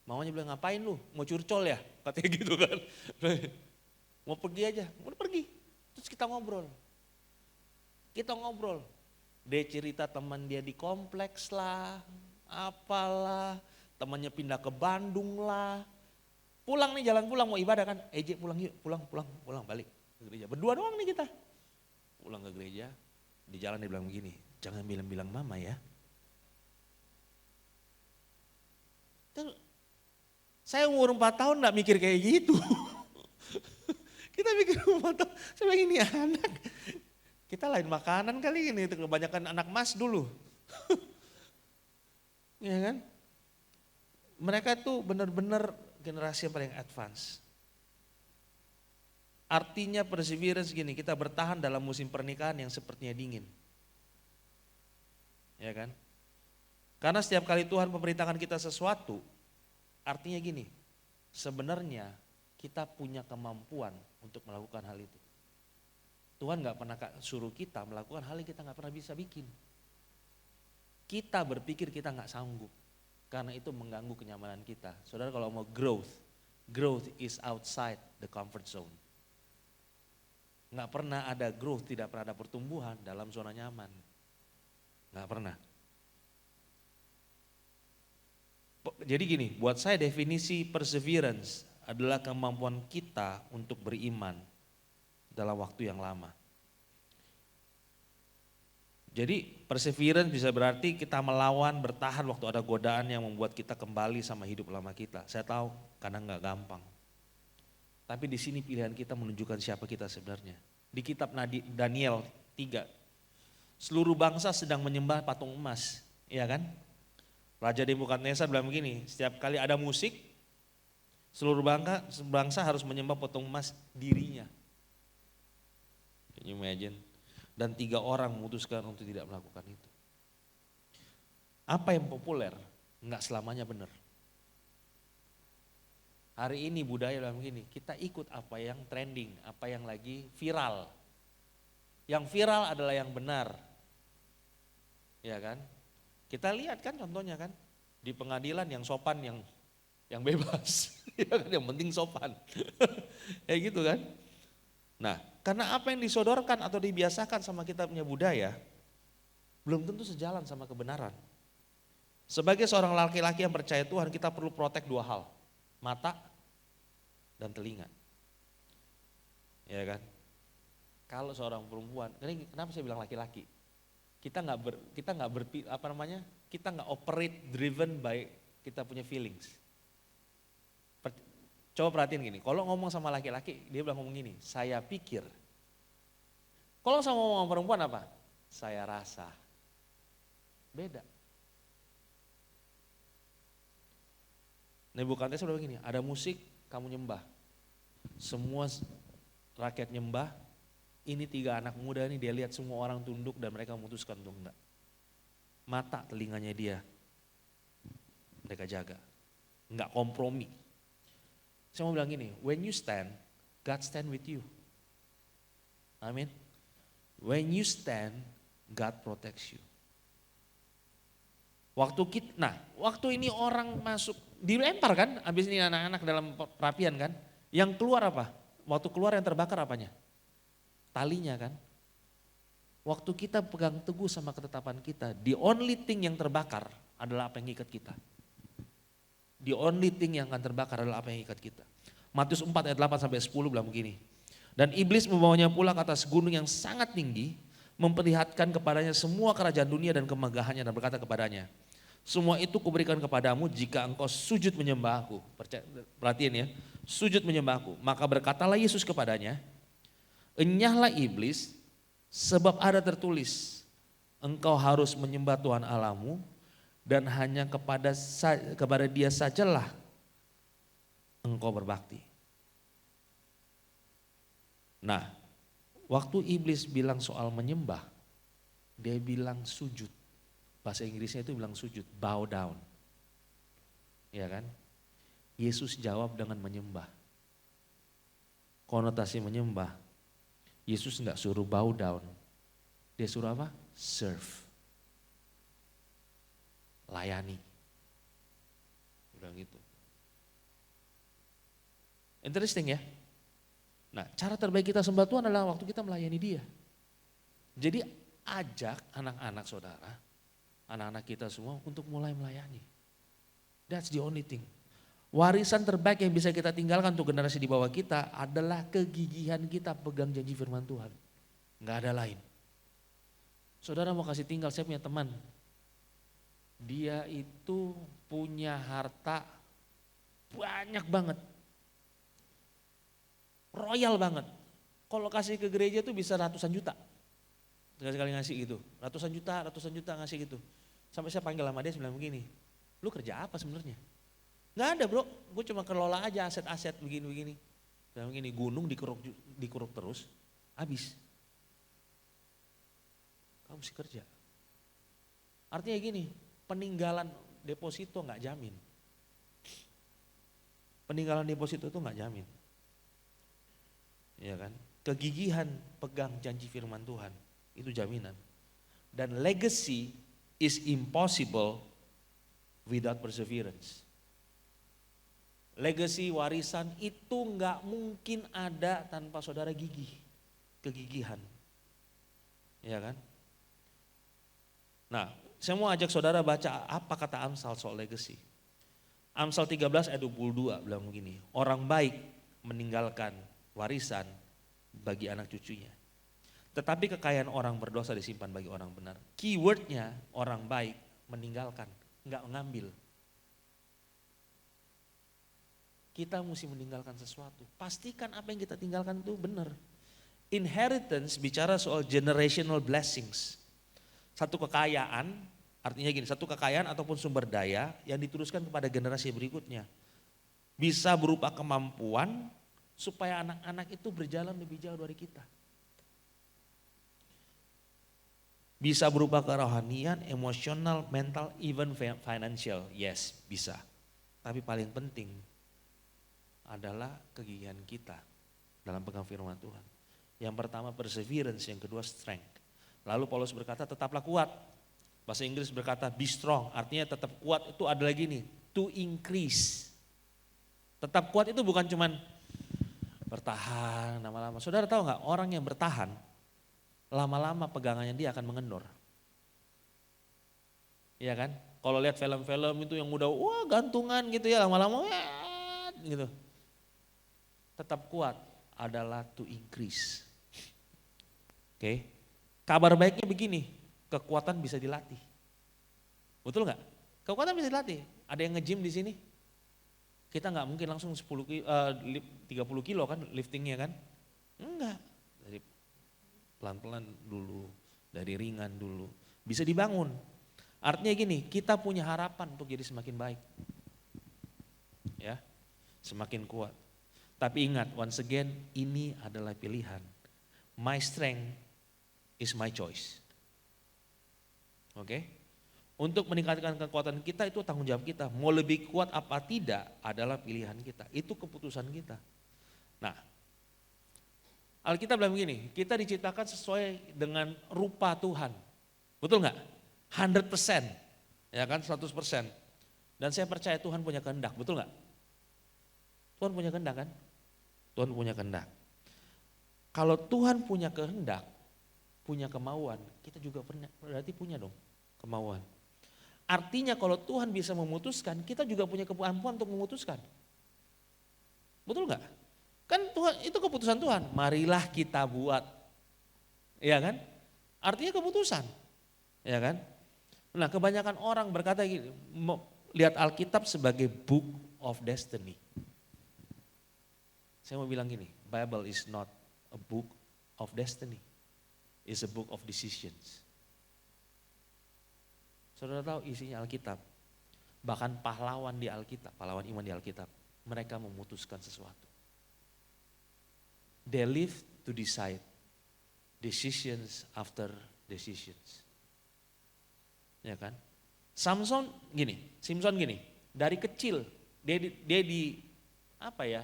Mamanya bilang, ngapain lu? Mau curcol ya? Katanya gitu kan. Mau pergi aja, mau pergi. Terus kita ngobrol. Dia cerita teman dia di kompleks lah, apalah. Temannya pindah ke Bandung lah. Pulang nih, jalan pulang mau ibadah kan. Eje pulang yuk, pulang balik ke gereja. Berdua doang nih kita. Pulang ke gereja, di jalan dia bilang begini, jangan bilang-bilang mama ya. Terus, saya umur 4 tahun gak mikir kayak gitu. Kita mikir umur 4 tahun, saya bilang ini anak. Kita lain makanan kali ini, kebanyakan anak mas dulu. Ya kan? Mereka itu benar-benar generasi yang paling advance. Artinya perseverance gini, kita bertahan dalam musim pernikahan yang sepertinya dingin. Ya kan? Karena setiap kali Tuhan memerintahkan kita sesuatu, artinya gini, sebenarnya kita punya kemampuan untuk melakukan hal itu. Tuhan gak pernah suruh kita melakukan hal yang kita gak pernah bisa bikin. Kita berpikir kita gak sanggup. Karena itu mengganggu kenyamanan kita. Saudara kalau mau growth is outside the comfort zone. Nggak pernah ada growth, tidak pernah ada pertumbuhan dalam zona nyaman. Nggak pernah. Jadi gini, buat saya definisi perseverance adalah kemampuan kita untuk beriman dalam waktu yang lama. Jadi perseverance bisa berarti kita melawan, bertahan waktu ada godaan yang membuat kita kembali sama hidup lama kita. Saya tahu kadang nggak gampang. Tapi di sini pilihan kita menunjukkan siapa kita sebenarnya. Di kitab Daniel 3, seluruh bangsa sedang menyembah patung emas, ya kan? Raja Nebukadnezar bilang begini, setiap kali ada musik, seluruh bangsa harus menyembah patung emas dirinya. Can you imagine? Dan 3 orang memutuskan untuk tidak melakukan itu. Apa yang populer nggak selamanya benar. Hari ini budaya dalam begini, kita ikut apa yang trending, apa yang lagi viral. Yang viral adalah yang benar. Ya kan? Kita lihat kan contohnya kan, di pengadilan yang sopan yang bebas. Ya kan, yang penting sopan. Ya gitu kan. Nah, karena apa yang disodorkan atau dibiasakan sama kita punya budaya, belum tentu sejalan sama kebenaran. Sebagai seorang laki-laki yang percaya Tuhan, kita perlu protek dua hal. Mata dan telinga. Ya kan? Kalau seorang perempuan, kenapa saya bilang laki-laki? Kita nggak operate driven by kita punya feelings. Coba perhatiin gini, kalau ngomong sama laki-laki, dia bilang ngomong gini, saya pikir. Kalau sama ngomong perempuan apa? Saya rasa. Beda. Nebukadnezar udah begini, ada musik, kamu nyembah. Semua rakyat nyembah, ini 3 anak muda nih, dia lihat semua orang tunduk dan mereka memutuskan untuk enggak. Mata telinganya dia, mereka jaga. Enggak kompromi. Saya mau bilang gini, when you stand, God stand with you. Amin. When you stand, God protects you. Waktu ini orang masuk, dilempar kan, habis ini anak-anak dalam perapian kan. Yang keluar apa? Waktu keluar yang terbakar apanya? Talinya kan. Waktu kita pegang teguh sama ketetapan kita, the only thing yang terbakar adalah apa yang ngikat kita. The only thing yang akan terbakar adalah apa yang ngikat kita. Matius 4 ayat 8 sampai 10 bilang begini. Dan iblis membawanya pula ke atas gunung yang sangat tinggi, memperlihatkan kepadanya semua kerajaan dunia dan kemegahannya dan berkata kepadanya, semua itu kuberikan kepadamu jika engkau sujud menyembahku. Perhatiin ya, sujud menyembahku. Maka berkatalah Yesus kepadanya, enyahlah iblis, sebab ada tertulis, engkau harus menyembah Tuhan Allahmu dan hanya kepada dia sajalah engkau berbakti. Nah, waktu iblis bilang soal menyembah, dia bilang sujud. Bahasa Inggrisnya itu bilang sujud, bow down. Ya kan? Yesus jawab dengan menyembah. Konotasi menyembah, Yesus enggak suruh bow down. Dia suruh apa? Serve. Layani. Udah gitu. Interesting ya? Nah, cara terbaik kita sembah Tuhan adalah waktu kita melayani Dia. Jadi ajak anak-anak saudara, anak-anak kita semua untuk mulai melayani. That's the only thing. Warisan terbaik yang bisa kita tinggalkan untuk generasi di bawah kita adalah kegigihan kita pegang janji firman Tuhan. Enggak ada lain. Saudara mau kasih tinggal, saya punya teman. Dia itu punya harta banyak banget. Royal banget. Kalau kasih ke gereja tuh bisa ratusan juta. Sekali-sekali ngasih gitu. Ratusan juta ngasih gitu. Sampai saya panggil sama dia, saya bilang begini, lu kerja apa sebenarnya? Gak ada bro, gue cuma kelola aja aset-aset begini-begini. Bilang begini, gunung dikeruk terus, habis. Kamu mesti kerja. Artinya gini, peninggalan deposito gak jamin. Peninggalan deposito itu gak jamin. Ya kan? Kegigihan pegang janji firman Tuhan itu jaminan. Dan legacy is impossible without perseverance. Legacy warisan itu nggak mungkin ada tanpa saudara gigih, kegigihan. Ya kan? Nah, saya mau ajak saudara baca apa kata Amsal soal legacy. Amsal 13 ayat 22 bilang begini, orang baik meninggalkan warisan bagi anak cucunya. Tetapi kekayaan orang berdosa disimpan bagi orang benar. Keywordnya orang baik meninggalkan, nggak mengambil. Kita mesti meninggalkan sesuatu. Pastikan apa yang kita tinggalkan itu benar. Inheritance bicara soal generational blessings. Satu kekayaan, artinya gini, satu kekayaan ataupun sumber daya yang diteruskan kepada generasi berikutnya. Bisa berupa kemampuan supaya anak-anak itu berjalan lebih jauh dari kita. Bisa berupa kerohanian, emosional, mental, even financial. Yes, bisa. Tapi paling penting adalah kegigihan kita dalam pegang firman Tuhan. Yang pertama perseverance, yang kedua strength. Lalu Paulus berkata tetaplah kuat. Bahasa Inggris berkata be strong, artinya tetap kuat itu ada lagi nih, to increase. Tetap kuat itu bukan cuman bertahan lama-lama. Saudara tahu nggak, orang yang bertahan lama-lama pegangannya dia akan mengendor. Iya kan? Kalau lihat film-film itu yang udah wah gantungan gitu ya, lama-lama gitu. Tetap kuat adalah to increase. Oke. Kabar baiknya begini, kekuatan bisa dilatih. Betul nggak? Kekuatan bisa dilatih. Ada yang nge-gym di sini? Kita nggak mungkin langsung 30 kilo kan liftingnya kan? Enggak. Dari pelan-pelan dulu, dari ringan dulu. Bisa dibangun. Artinya gini, kita punya harapan untuk jadi semakin baik. Ya, semakin kuat. Tapi ingat, once again, ini adalah pilihan. My strength is my choice. Oke? Untuk meningkatkan kekuatan kita itu tanggung jawab kita. Mau lebih kuat apa tidak adalah pilihan kita. Itu keputusan kita. Nah, Alkitab bilang begini, kita diciptakan sesuai dengan rupa Tuhan. Betul nggak? 100%. Ya kan, 100%. Dan saya percaya Tuhan punya kehendak, betul nggak? Tuhan punya kehendak kan? Tuhan punya kehendak. Kalau Tuhan punya kehendak, punya kemauan, kita juga berarti punya dong kemauan. Artinya kalau Tuhan bisa memutuskan, kita juga punya kemampuan untuk memutuskan. Betul nggak? Kan Tuhan itu keputusan Tuhan. Marilah kita buat, ya kan? Artinya keputusan, ya kan? Nah kebanyakan orang berkata gini, lihat Alkitab sebagai book of destiny. Saya mau bilang gini, Bible is not a book of destiny, it's a book of decisions. Saudara tahu isinya Alkitab, bahkan pahlawan di Alkitab, pahlawan iman di Alkitab, mereka memutuskan sesuatu. They live to decide, decisions after decisions. Ya kan? Simpson gini, dari kecil dia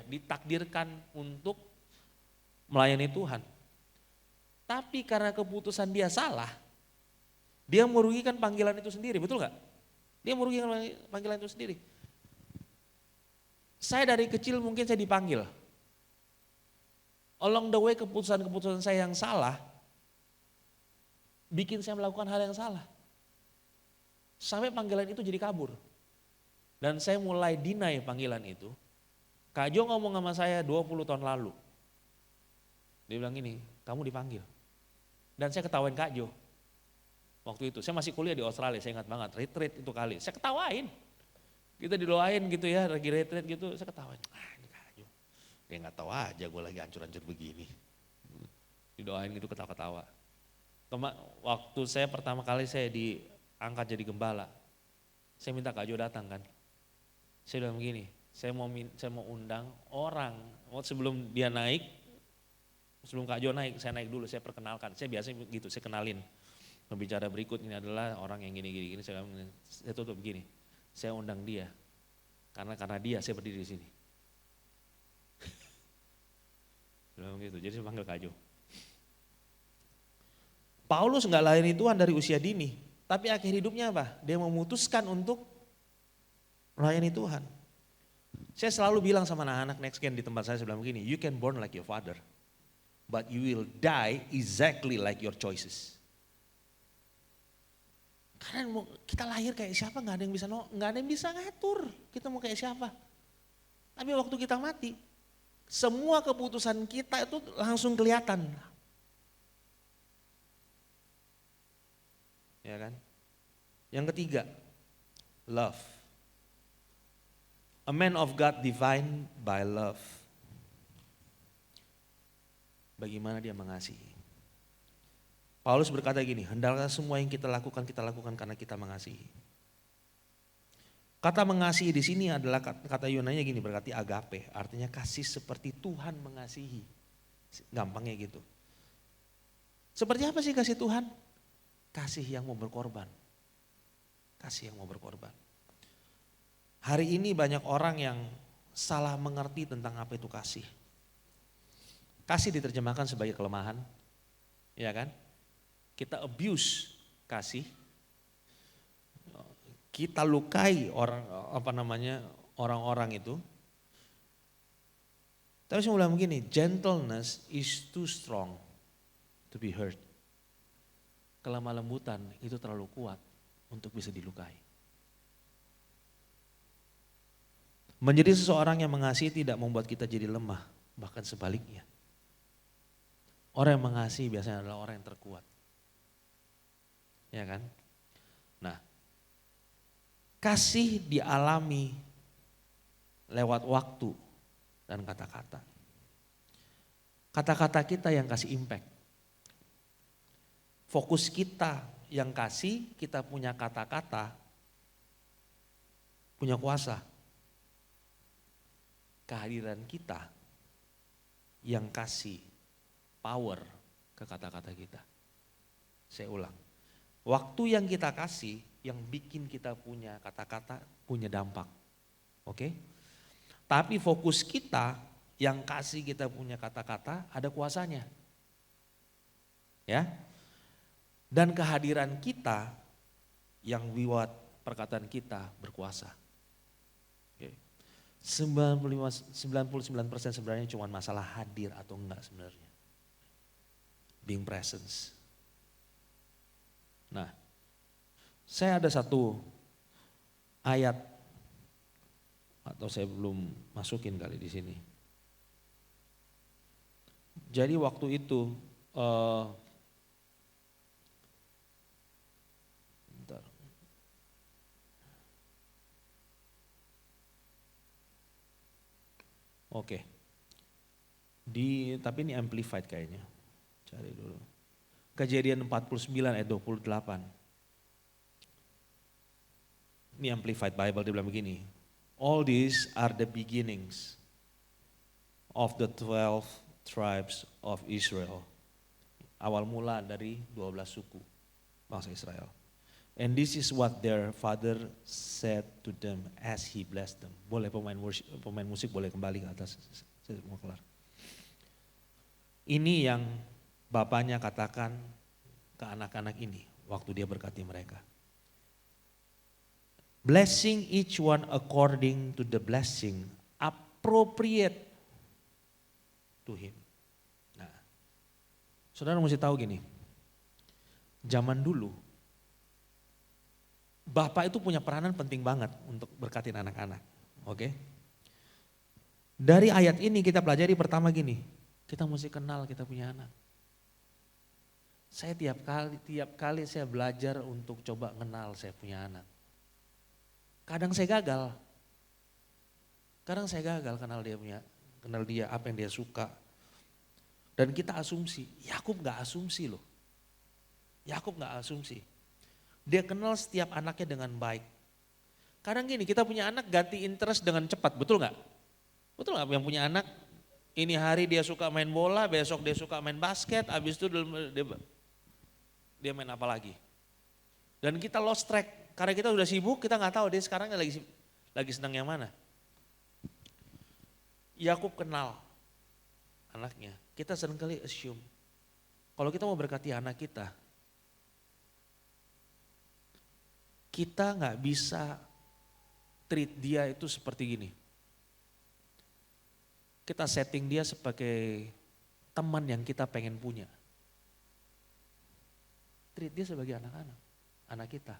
ditakdirkan untuk melayani Tuhan. Tapi karena keputusan dia salah, dia merugikan panggilan itu sendiri, betul nggak? Dia merugikan panggilan itu sendiri. Saya dari kecil mungkin saya dipanggil. Along the way keputusan-keputusan saya yang salah, bikin saya melakukan hal yang salah. Sampai panggilan itu jadi kabur. Dan saya mulai deny panggilan itu. Kak Jo ngomong sama saya 20 tahun lalu. Dia bilang gini, kamu dipanggil. Dan saya ketawain Kak Jo. Waktu itu, saya masih kuliah di Australia, saya ingat banget, retreat itu kali. Saya ketawain. Kita didoain gitu ya, lagi retreat gitu, saya ketawain. Ini Kak Jo, dia gak tahu aja gue lagi hancur-hancur begini. Didoain gitu ketawa-ketawa. Waktu saya pertama kali saya diangkat jadi gembala, saya minta Kak Jo datang kan. Saya bilang begini, saya mau undang orang, sebelum dia naik, sebelum Kak Jo naik, saya naik dulu, saya perkenalkan. Saya biasanya gitu, saya kenalin. Pembicara berikut ini adalah orang yang gini-gini, saya tutup begini. Saya undang dia, karena dia saya berdiri di sini. Bilang gitu, jadi saya panggil Kak Jo. Paulus nggak layani Tuhan dari usia dini, tapi akhir hidupnya apa? Dia memutuskan untuk melayani Tuhan. Saya selalu bilang sama anak-anak next gen di tempat saya bilang begini, you can born like your father, but you will die exactly like your choices. Karena kita lahir kayak siapa nggak ada yang bisa ngatur kita mau kayak siapa. Tapi waktu kita mati, semua keputusan kita itu langsung kelihatan. Ya kan? Yang ketiga, love. A man of God divine by love. Bagaimana dia mengasihi. Paulus berkata gini, hendaklah semua yang kita lakukan karena kita mengasihi. Kata mengasihi di sini adalah kata Yunani gini, berarti agape, artinya kasih seperti Tuhan mengasihi. Gampangnya gitu. Seperti apa sih kasih Tuhan? Kasih yang mau berkorban. Kasih yang mau berkorban. Hari ini banyak orang yang salah mengerti tentang apa itu kasih. Kasih diterjemahkan sebagai kelemahan, ya kan? Kita abuse kasih, kita lukai orang-orang itu. Tapi saya bilang begini, gentleness is too strong to be hurt. Kelemah lembutan itu terlalu kuat untuk bisa dilukai. Menjadi seseorang yang mengasihi tidak membuat kita jadi lemah, bahkan sebaliknya. Orang yang mengasihi biasanya adalah orang yang terkuat. Ya kan? Nah, kasih dialami lewat waktu dan kata-kata. Kata-kata kita yang kasih impact. Fokus kita yang kasih, kita punya kata-kata, punya kuasa. Kehadiran kita yang kasih power ke kata-kata kita. Saya ulang. Waktu yang kita kasih yang bikin kita punya kata-kata, punya dampak. Oke? Tapi fokus kita yang kasih kita punya kata-kata ada kuasanya. Ya. Dan kehadiran kita yang buat perkataan kita berkuasa. Oke. 99% sebenarnya cuma masalah hadir atau enggak sebenarnya. Being presence. Nah, saya ada satu ayat atau saya belum masukin kali di sini. Jadi waktu itu bentar. Oke. Tapi ini amplified kayaknya. Cari dulu. Kejadian 49 ayat 28. Ini amplified Bible, dia bilang begini. All these are the beginnings of the 12 tribes of Israel. Awal mula dari 12 suku bangsa Israel. And this is what their father said to them as he blessed them. Boleh pemain musik boleh kembali ke atas. Saya mau kelar. Ini yang bapaknya katakan ke anak-anak ini waktu dia berkati mereka. Blessing each one according to the blessing appropriate to him. Nah, saudara mesti tahu gini, zaman dulu bapak itu punya peranan penting banget untuk berkatin anak-anak. Oke? Dari ayat ini kita pelajari pertama gini, kita mesti kenal kita punya anak. Saya tiap kali saya belajar untuk coba kenal saya punya anak. Kadang saya gagal. Kenal dia apa yang dia suka. Dan kita asumsi, Yakub gak asumsi loh. Dia kenal setiap anaknya dengan baik. Kadang gini, kita punya anak ganti interest dengan cepat, betul gak? Betul gak yang punya anak, ini hari dia suka main bola, besok dia suka main basket, habis itu dia main apa lagi. Dan kita lost track, karena kita udah sibuk, kita gak tahu dia sekarang lagi senang yang mana. Yakub kenal anaknya, kita seringkali assume, kalau kita mau berkati anak kita gak bisa treat dia itu seperti gini. Kita setting dia sebagai teman yang kita pengen punya. Treat dia sebagai anak kita.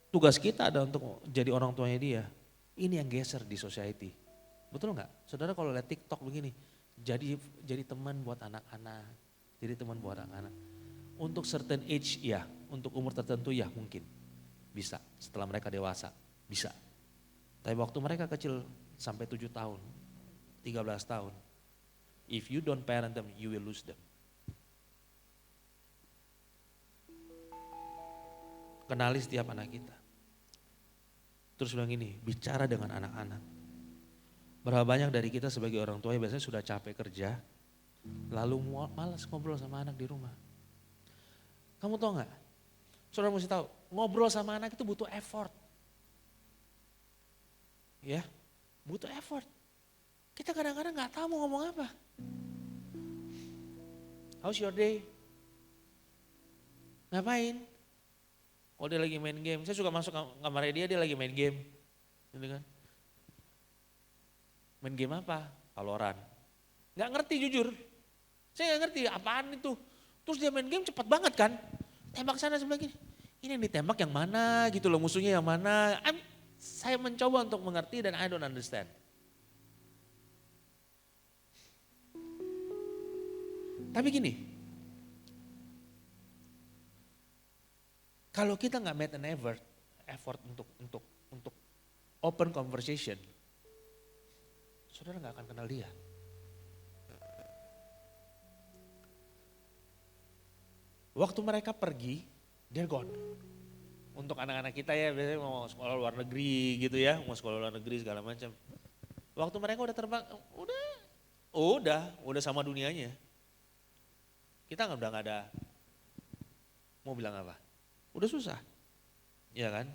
Tugas kita ada untuk jadi orang tuanya dia. Ini yang geser di society. Betul nggak? Saudara kalau lihat TikTok begini, jadi teman buat anak-anak, jadi teman buat anak-anak. Untuk certain age ya, untuk umur tertentu ya mungkin bisa. Setelah mereka dewasa bisa. Tapi waktu mereka kecil sampai 7 tahun, 13 tahun, if you don't parent them, you will lose them. Kenali setiap anak kita. Terus bilang gini, bicara dengan anak-anak. Berapa banyak dari kita sebagai orang tua yang biasanya sudah capek kerja, lalu malas ngobrol sama anak di rumah. Kamu tahu nggak? Saudara mesti tahu, ngobrol sama anak itu butuh effort. Ya, butuh effort. Kita kadang-kadang nggak tahu mau ngomong apa. How's your day? Ngapain? Kalau dia lagi main game, saya suka masuk kamarnya dia lagi main game. Gitu kan. Main game apa? Valorant. Nggak ngerti jujur. Saya nggak ngerti apaan itu. Terus dia main game cepat banget kan. Tembak sana sebelah gini. Ini yang ditembak yang mana gitu loh, musuhnya yang mana. Saya mencoba untuk mengerti dan I don't understand. Tapi gini, kalau kita nggak make an effort untuk open conversation, saudara nggak akan kenal dia. Waktu mereka pergi, they're gone. Untuk anak-anak kita ya biasanya mau sekolah luar negeri gitu ya, mau sekolah luar negeri segala macam. Waktu mereka udah terbang, udah sama dunianya. Kita udah nggak ada, mau bilang apa? Udah susah, ya kan?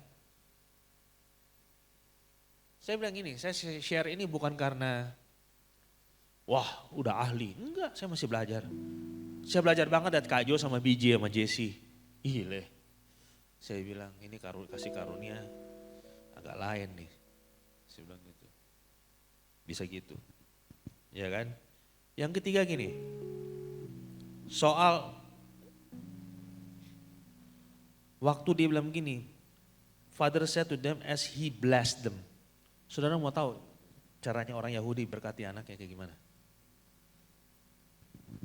Saya bilang gini, saya share ini bukan karena, wah udah ahli, enggak, saya masih belajar. Saya belajar banget dari Kak Jo sama BJ sama Jesse. Gile. Saya bilang ini kasih karunia agak lain nih. Saya bilang gitu. Bisa gitu. Ya kan? Yang ketiga gini. Soal waktu dia bilang gini. Father said to them as he blessed them. Saudara mau tahu caranya orang Yahudi berkati anaknya kayak gimana?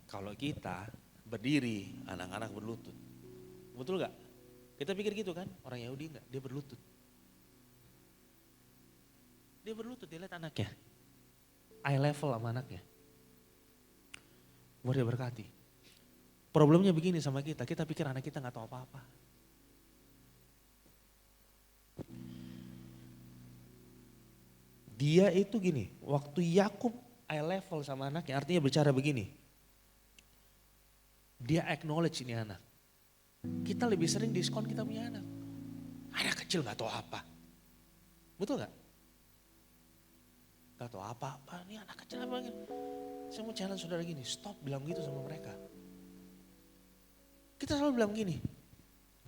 Kalau kita berdiri, anak-anak berlutut. Betul gak? Kita pikir gitu kan? Orang Yahudi enggak, dia berlutut. Dia berlutut, dia lihat anaknya. Eye level sama anaknya. Mau dia berkati. Problemnya begini sama kita pikir anak kita gak tahu apa-apa. Dia itu gini, waktu Yakub eye level sama anaknya, artinya bicara begini. Dia acknowledge ini anak. Kita lebih sering diskon kita punya anak. Anak kecil gak tahu apa. Betul gak? Gak tahu apa-apa, ini anak kecil apa gitu. Saya mau challenge saudara gini, stop bilang gitu sama mereka. Kita selalu bilang gini,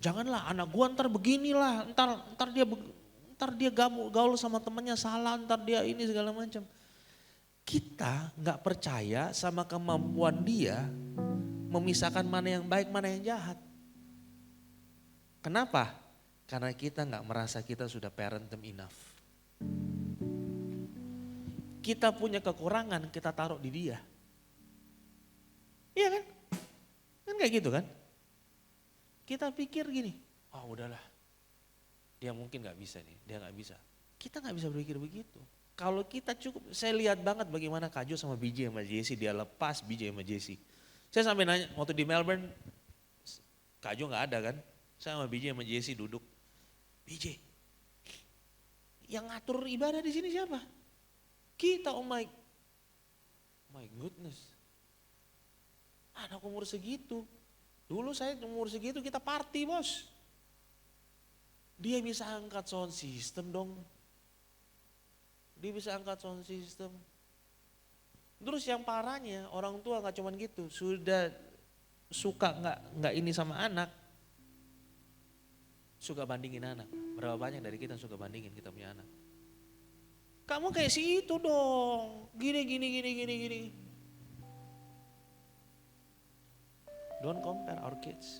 janganlah anak gua ntar beginilah, ntar dia gaul sama temannya salah, ntar dia ini segala macam. Kita gak percaya sama kemampuan dia memisahkan mana yang baik, mana yang jahat. Kenapa? Karena kita nggak merasa kita sudah parentum enough. Kita punya kekurangan, kita taruh di dia. Iya kan? Kan kayak gitu kan? Kita pikir gini, oh udahlah, dia mungkin nggak bisa nih, dia nggak bisa. Kita nggak bisa berpikir begitu. Kalau kita cukup, saya lihat banget bagaimana Kak Jo sama BJ sama Jesse, dia lepas BJ sama Jesse. Saya sampai nanya, waktu di Melbourne, Kak Jo gak ada kan? Saya sama BJ sama Jesse duduk. BJ, yang ngatur ibadah di sini siapa? Kita, oh my goodness. Anak umur segitu. Dulu saya umur segitu kita party bos. Dia bisa angkat sound system dong. Dia bisa angkat sound system. Terus yang parahnya orang tua nggak cuman gitu, sudah suka nggak ini sama anak, suka bandingin anak. Berapa banyak dari kita suka bandingin kita punya anak? Kamu kayak si itu dong, gini. Don't compare our kids.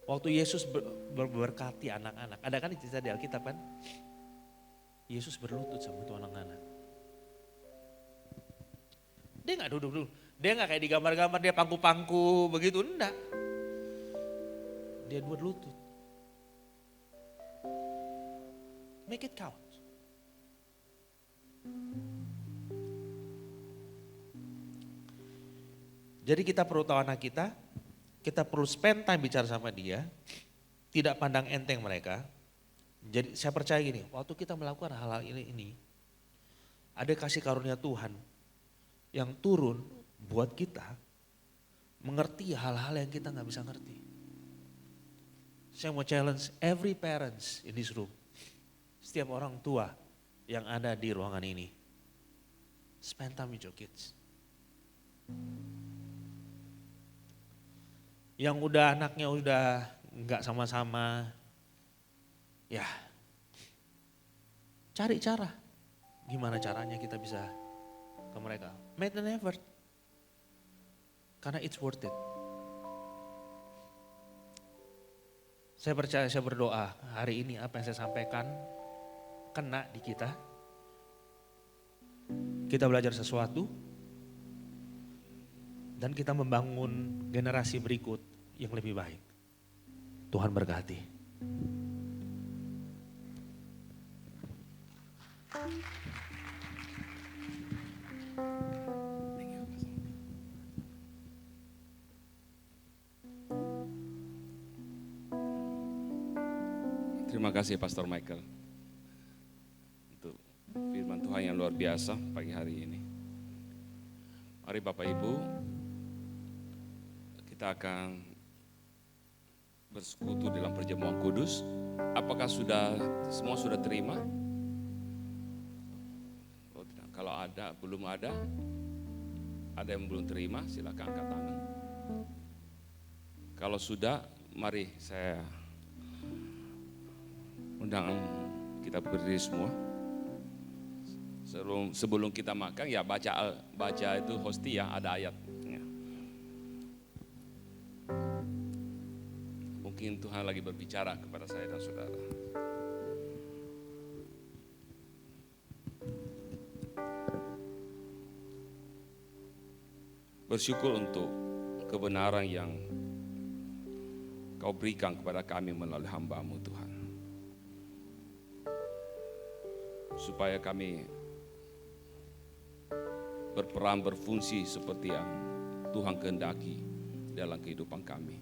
Waktu Yesus berkati anak-anak, ada kan cerita di Alkitab kan? Yesus berlutut sama tuh anak-anak. Dia gak duduk-duduk, dia gak kayak di gambar-gambar dia pangku-pangku begitu, enggak. Dia berlutut. Make it count. Jadi kita perlu tahu anak kita perlu spend time bicara sama dia, tidak pandang enteng mereka. Jadi saya percaya gini, waktu kita melakukan hal-hal ini, ada kasih karunia Tuhan yang turun buat kita mengerti hal-hal yang kita nggak bisa ngerti. Saya mau challenge every parents in this room. Setiap orang tua yang ada di ruangan ini. Spend time with your kids. Yang udah anaknya udah nggak sama-sama, ya cari cara. Gimana caranya kita bisa ke mereka. Make an effort. Karena it's worth it. Saya percaya, saya berdoa hari ini apa yang saya sampaikan kena di kita. Kita belajar sesuatu dan kita membangun generasi berikut yang lebih baik. Tuhan berkati. Terima kasih Pastor Michael untuk firman Tuhan yang luar biasa pagi hari ini. Mari Bapak Ibu, kita akan bersekutu dalam perjamuan kudus. Apakah semua sudah terima? Oh, tidak. Kalau belum ada yang belum terima, silakan angkat tangan. Kalau sudah, mari saya undang kita berdiri semua. Sebelum kita makan ya baca itu hostia, ada ayat. Ya. Mungkin Tuhan lagi berbicara kepada saya dan saudara. Bersyukur untuk kebenaran yang Kau berikan kepada kami melalui hamba-Mu Tuhan. Supaya kami berperan berfungsi seperti yang Tuhan kehendaki dalam kehidupan kami.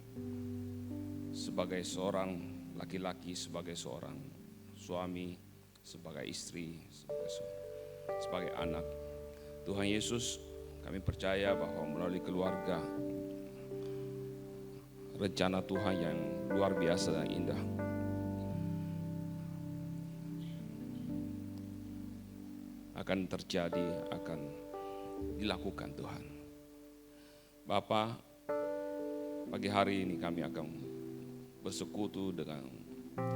Sebagai seorang laki-laki, sebagai seorang suami, sebagai istri, sebagai anak. Tuhan Yesus, kami percaya bahwa melalui keluarga, rencana Tuhan yang luar biasa dan indah akan terjadi, akan dilakukan Tuhan. Bapa, pagi hari ini kami akan bersekutu dengan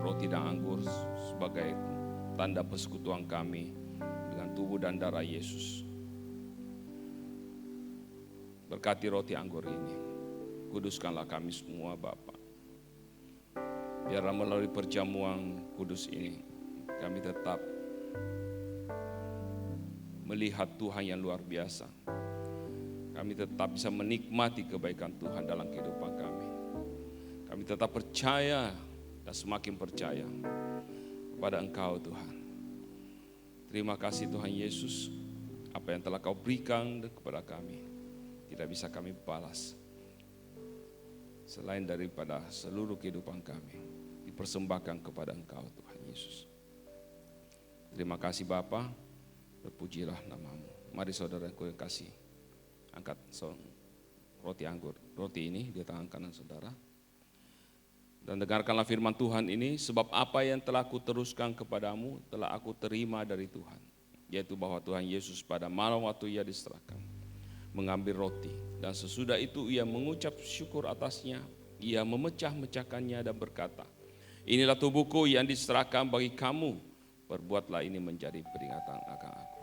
roti dan anggur sebagai tanda persekutuan kami dengan tubuh dan darah Yesus. Berkati roti anggur ini, kuduskanlah kami semua Bapa. Biarlah melalui perjamuan kudus ini kami tetap melihat Tuhan yang luar biasa. Kami tetap bisa menikmati kebaikan Tuhan dalam kehidupan kami. Kami tetap percaya dan semakin percaya kepada Engkau Tuhan. Terima kasih Tuhan Yesus, apa yang telah Kau berikan kepada kami tidak bisa kami balas. Selain daripada seluruh kehidupan kami dipersembahkan kepada Engkau Tuhan Yesus. Terima kasih Bapa. Berpujilah nama-Mu. Mari saudaraku yang kasih, angkat roti anggur, roti ini di tangan kanan saudara. Dan dengarkanlah firman Tuhan ini, sebab apa yang telah aku teruskan kepadamu telah aku terima dari Tuhan. Yaitu bahwa Tuhan Yesus pada malam waktu Ia diserahkan, mengambil roti. Dan sesudah itu Ia mengucap syukur atasnya, Ia memecah-mecahkannya dan berkata, inilah tubuhku yang diserahkan bagi kamu. Perbuatlah ini menjadi peringatan akan aku.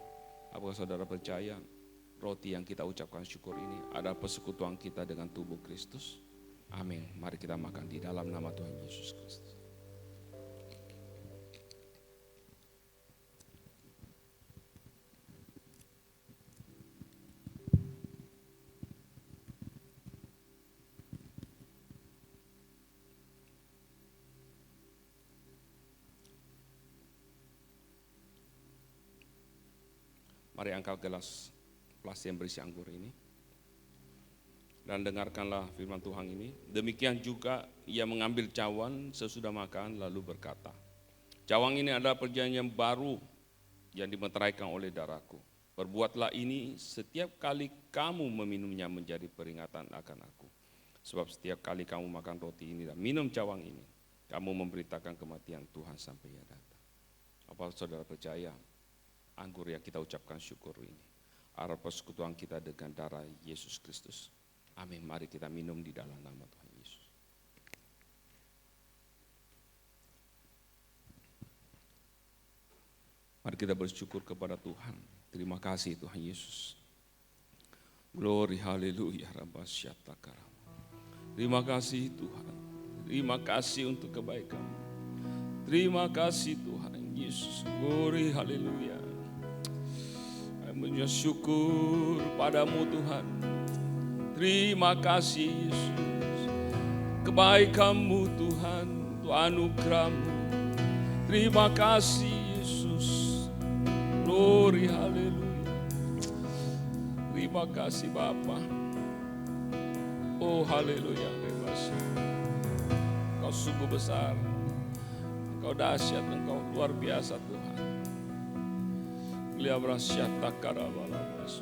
Apakah saudara percaya roti yang kita ucapkan syukur ini adalah persekutuan kita dengan tubuh Kristus? Amin. Mari kita makan di dalam nama Tuhan Yesus Kristus. Mari angkat gelas plastik yang berisi anggur ini. Dan dengarkanlah firman Tuhan ini. Demikian juga Ia mengambil cawan sesudah makan lalu berkata, cawan ini adalah perjanjian baru yang dimeteraikan oleh darahku. Perbuatlah ini setiap kali kamu meminumnya menjadi peringatan akan aku. Sebab setiap kali kamu makan roti ini dan minum cawang ini, kamu memberitakan kematian Tuhan sampai ia datang. Apa saudara percaya anggur yang kita ucapkan syukur ini adalah persekutuan kita dengan darah Yesus Kristus. Amin. Mari kita minum di dalam nama Tuhan Yesus. Mari kita bersyukur kepada Tuhan. Terima kasih Tuhan Yesus. Glory, haleluya. Terima kasih Tuhan. Terima kasih untuk kebaikan. Terima kasih Tuhan Yesus. Glory, haleluya. Kami bersyukur padamu Tuhan. Terima kasih Yesus. Kebaikan-Mu Tuhan, untuk anugerah-Mu. Terima kasih Yesus. Glory, haleluya. Terima kasih Bapa. Oh haleluya. Engkau sungguh besar. Engkau dahsyat, Engkau luar biasa Tuhan.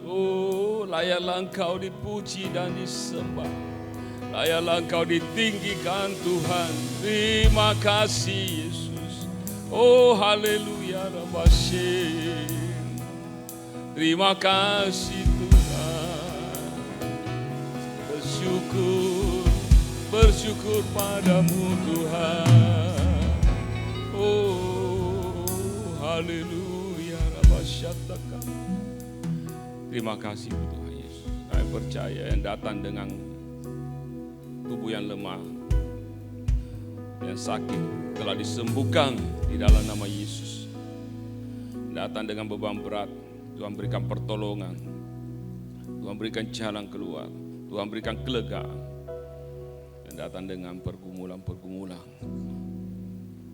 Oh layaklah Engkau dipuji dan disembah. Layaklah Engkau ditinggikan Tuhan. Terima kasih Yesus. Oh haleluya. Terima kasih Tuhan. Bersyukur padamu Tuhan. Oh haleluya. Terima kasih Tuhan Yesus. Kami percaya yang datang dengan tubuh yang lemah, yang sakit telah disembuhkan di dalam nama Yesus. Datang dengan beban berat, Tuhan berikan pertolongan, Tuhan berikan jalan keluar, Tuhan berikan kelegaan. Dan datang dengan pergumulan-pergumulan,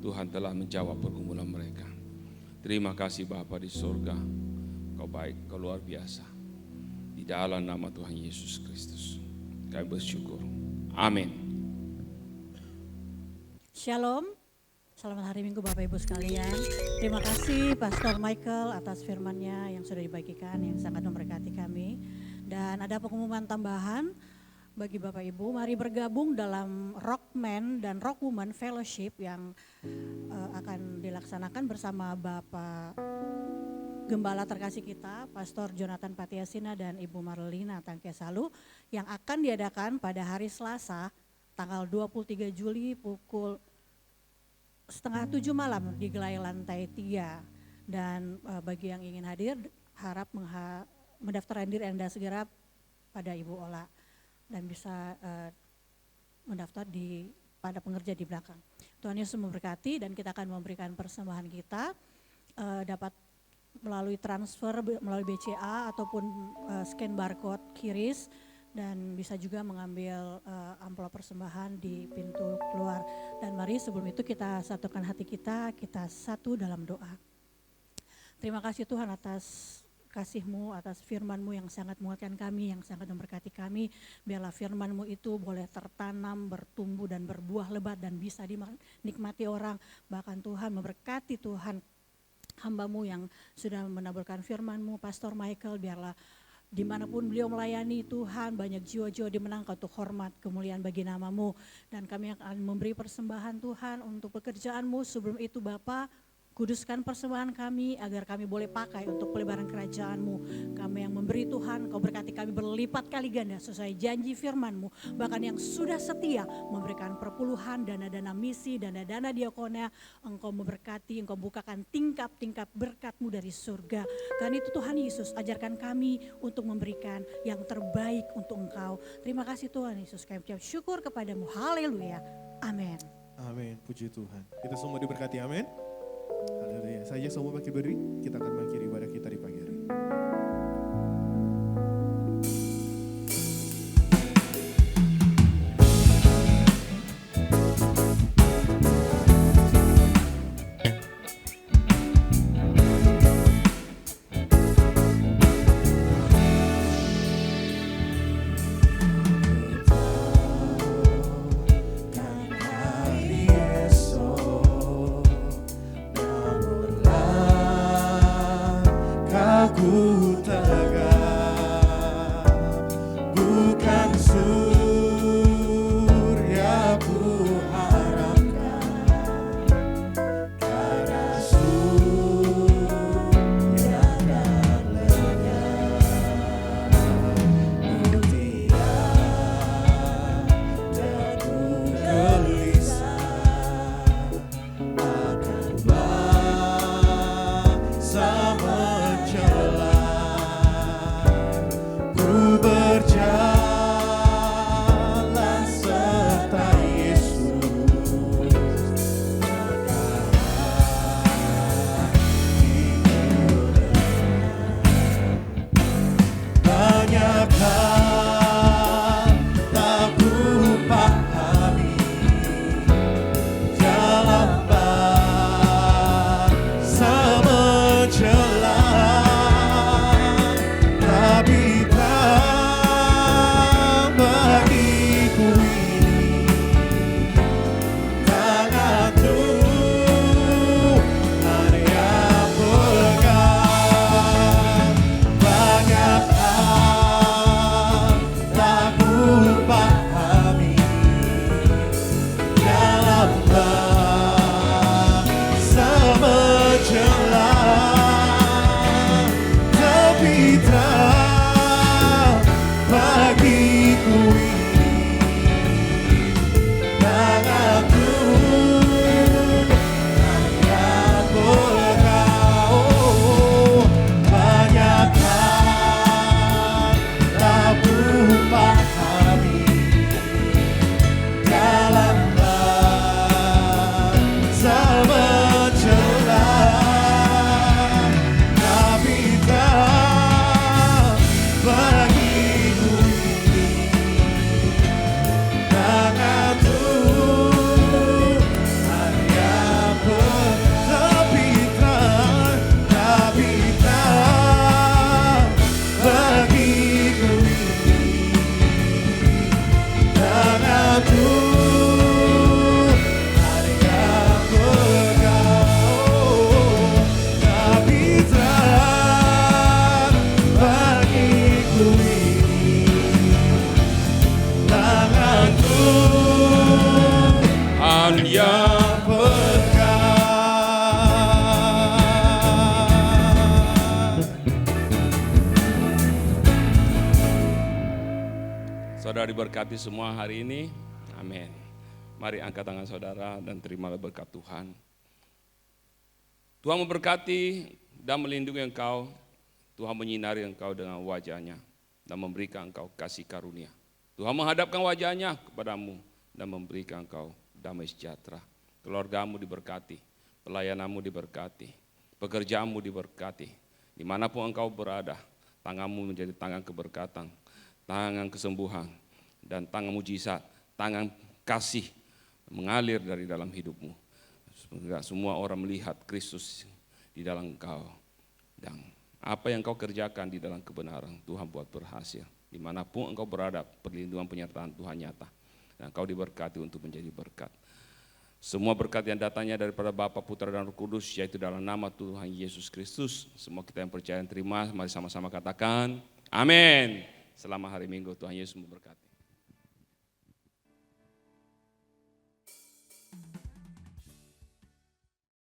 Tuhan telah menjawab pergumulan mereka. Terima kasih Bapa di surga, Kau baik, Kau luar biasa. Di dalam nama Tuhan Yesus Kristus, kami bersyukur. Amin. Shalom, selamat hari Minggu Bapak Ibu sekalian. Terima kasih Pastor Michael atas firman-Nya yang sudah dibagikan, yang sangat memberkati kami. Dan ada pengumuman tambahan bagi Bapak Ibu, mari bergabung dalam Rockman dan Rockwoman Fellowship yang akan dilaksanakan bersama Bapak Gembala terkasih kita, Pastor Jonathan Patiasina dan Ibu Marlina Tangkesalu, yang akan diadakan pada hari Selasa tanggal 23 Juli pukul 6:30 malam di Gelai Lantai 3. Dan bagi yang ingin hadir, harap mendaftarkan diri Anda segera pada Ibu Ola dan bisa mendaftar pada pengerja di belakang. Tuhan Yesus memberkati, dan kita akan memberikan persembahan kita dapat melalui transfer, melalui BCA ataupun scan barcode QRIS, dan bisa juga mengambil amplop persembahan di pintu keluar. Dan mari sebelum itu kita satukan hati kita satu dalam doa. Terima kasih Tuhan atas kasih-Mu, atas firman-Mu yang sangat menguatkan kami, yang sangat memberkati kami. Biarlah firman-Mu itu boleh tertanam, bertumbuh dan berbuah lebat dan bisa dinikmati orang. Bahkan Tuhan memberkati Tuhan hamba-Mu yang sudah menaburkan firman-Mu, Pastor Michael. Biarlah dimanapun beliau melayani Tuhan, banyak jiwa-jiwa dimenangkan untuk hormat kemuliaan bagi nama-Mu. Dan kami akan memberi persembahan Tuhan untuk pekerjaan-Mu. Sebelum itu Bapa, kuduskan persembahan kami agar kami boleh pakai untuk pelebaran kerajaan-Mu. Kami yang memberi Tuhan, Kau berkati kami berlipat kali ganda sesuai janji firman-Mu. Bahkan yang sudah setia memberikan perpuluhan, dana-dana misi, dana-dana diakonia, Engkau memberkati, Engkau bukakan tingkap-tingkap berkat-Mu dari surga. Karena itu Tuhan Yesus, ajarkan kami untuk memberikan yang terbaik untuk Engkau. Terima kasih Tuhan Yesus, kami ucap syukur kepadamu. Haleluya. Amin. Amin, puji Tuhan. Kita semua diberkati, amin. Haleluya. Saja semua bangkit berdiri, kita akan mengakhiri ibadah kita di pagi hari. Aku diberkati semua hari ini. Amin. Mari angkat tangan saudara dan terimalah berkat Tuhan. Tuhan memberkati dan melindungi engkau. Tuhan menyinari engkau dengan wajah-Nya dan memberikan engkau kasih karunia. Tuhan menghadapkan wajah-Nya kepadamu dan memberikan engkau damai sejahtera. Keluargamu diberkati, pelayananmu diberkati, pekerjaanmu diberkati. Dimanapun engkau berada, tanganmu menjadi tangan keberkatan, tangan kesembuhan, dan tangan mujizat, tangan kasih mengalir dari dalam hidupmu. Semoga semua orang melihat Kristus di dalam engkau. Dan apa yang kau kerjakan di dalam kebenaran, Tuhan buat berhasil. Dimanapun engkau berada, perlindungan penyertaan Tuhan nyata. Dan engkau diberkati untuk menjadi berkat. Semua berkat yang datangnya daripada Bapa, Putra, dan Roh Kudus, yaitu dalam nama Tuhan Yesus Kristus. Semua kita yang percaya dan terima, mari sama-sama katakan, amin. Selamat hari Minggu, Tuhan Yesus memberkati.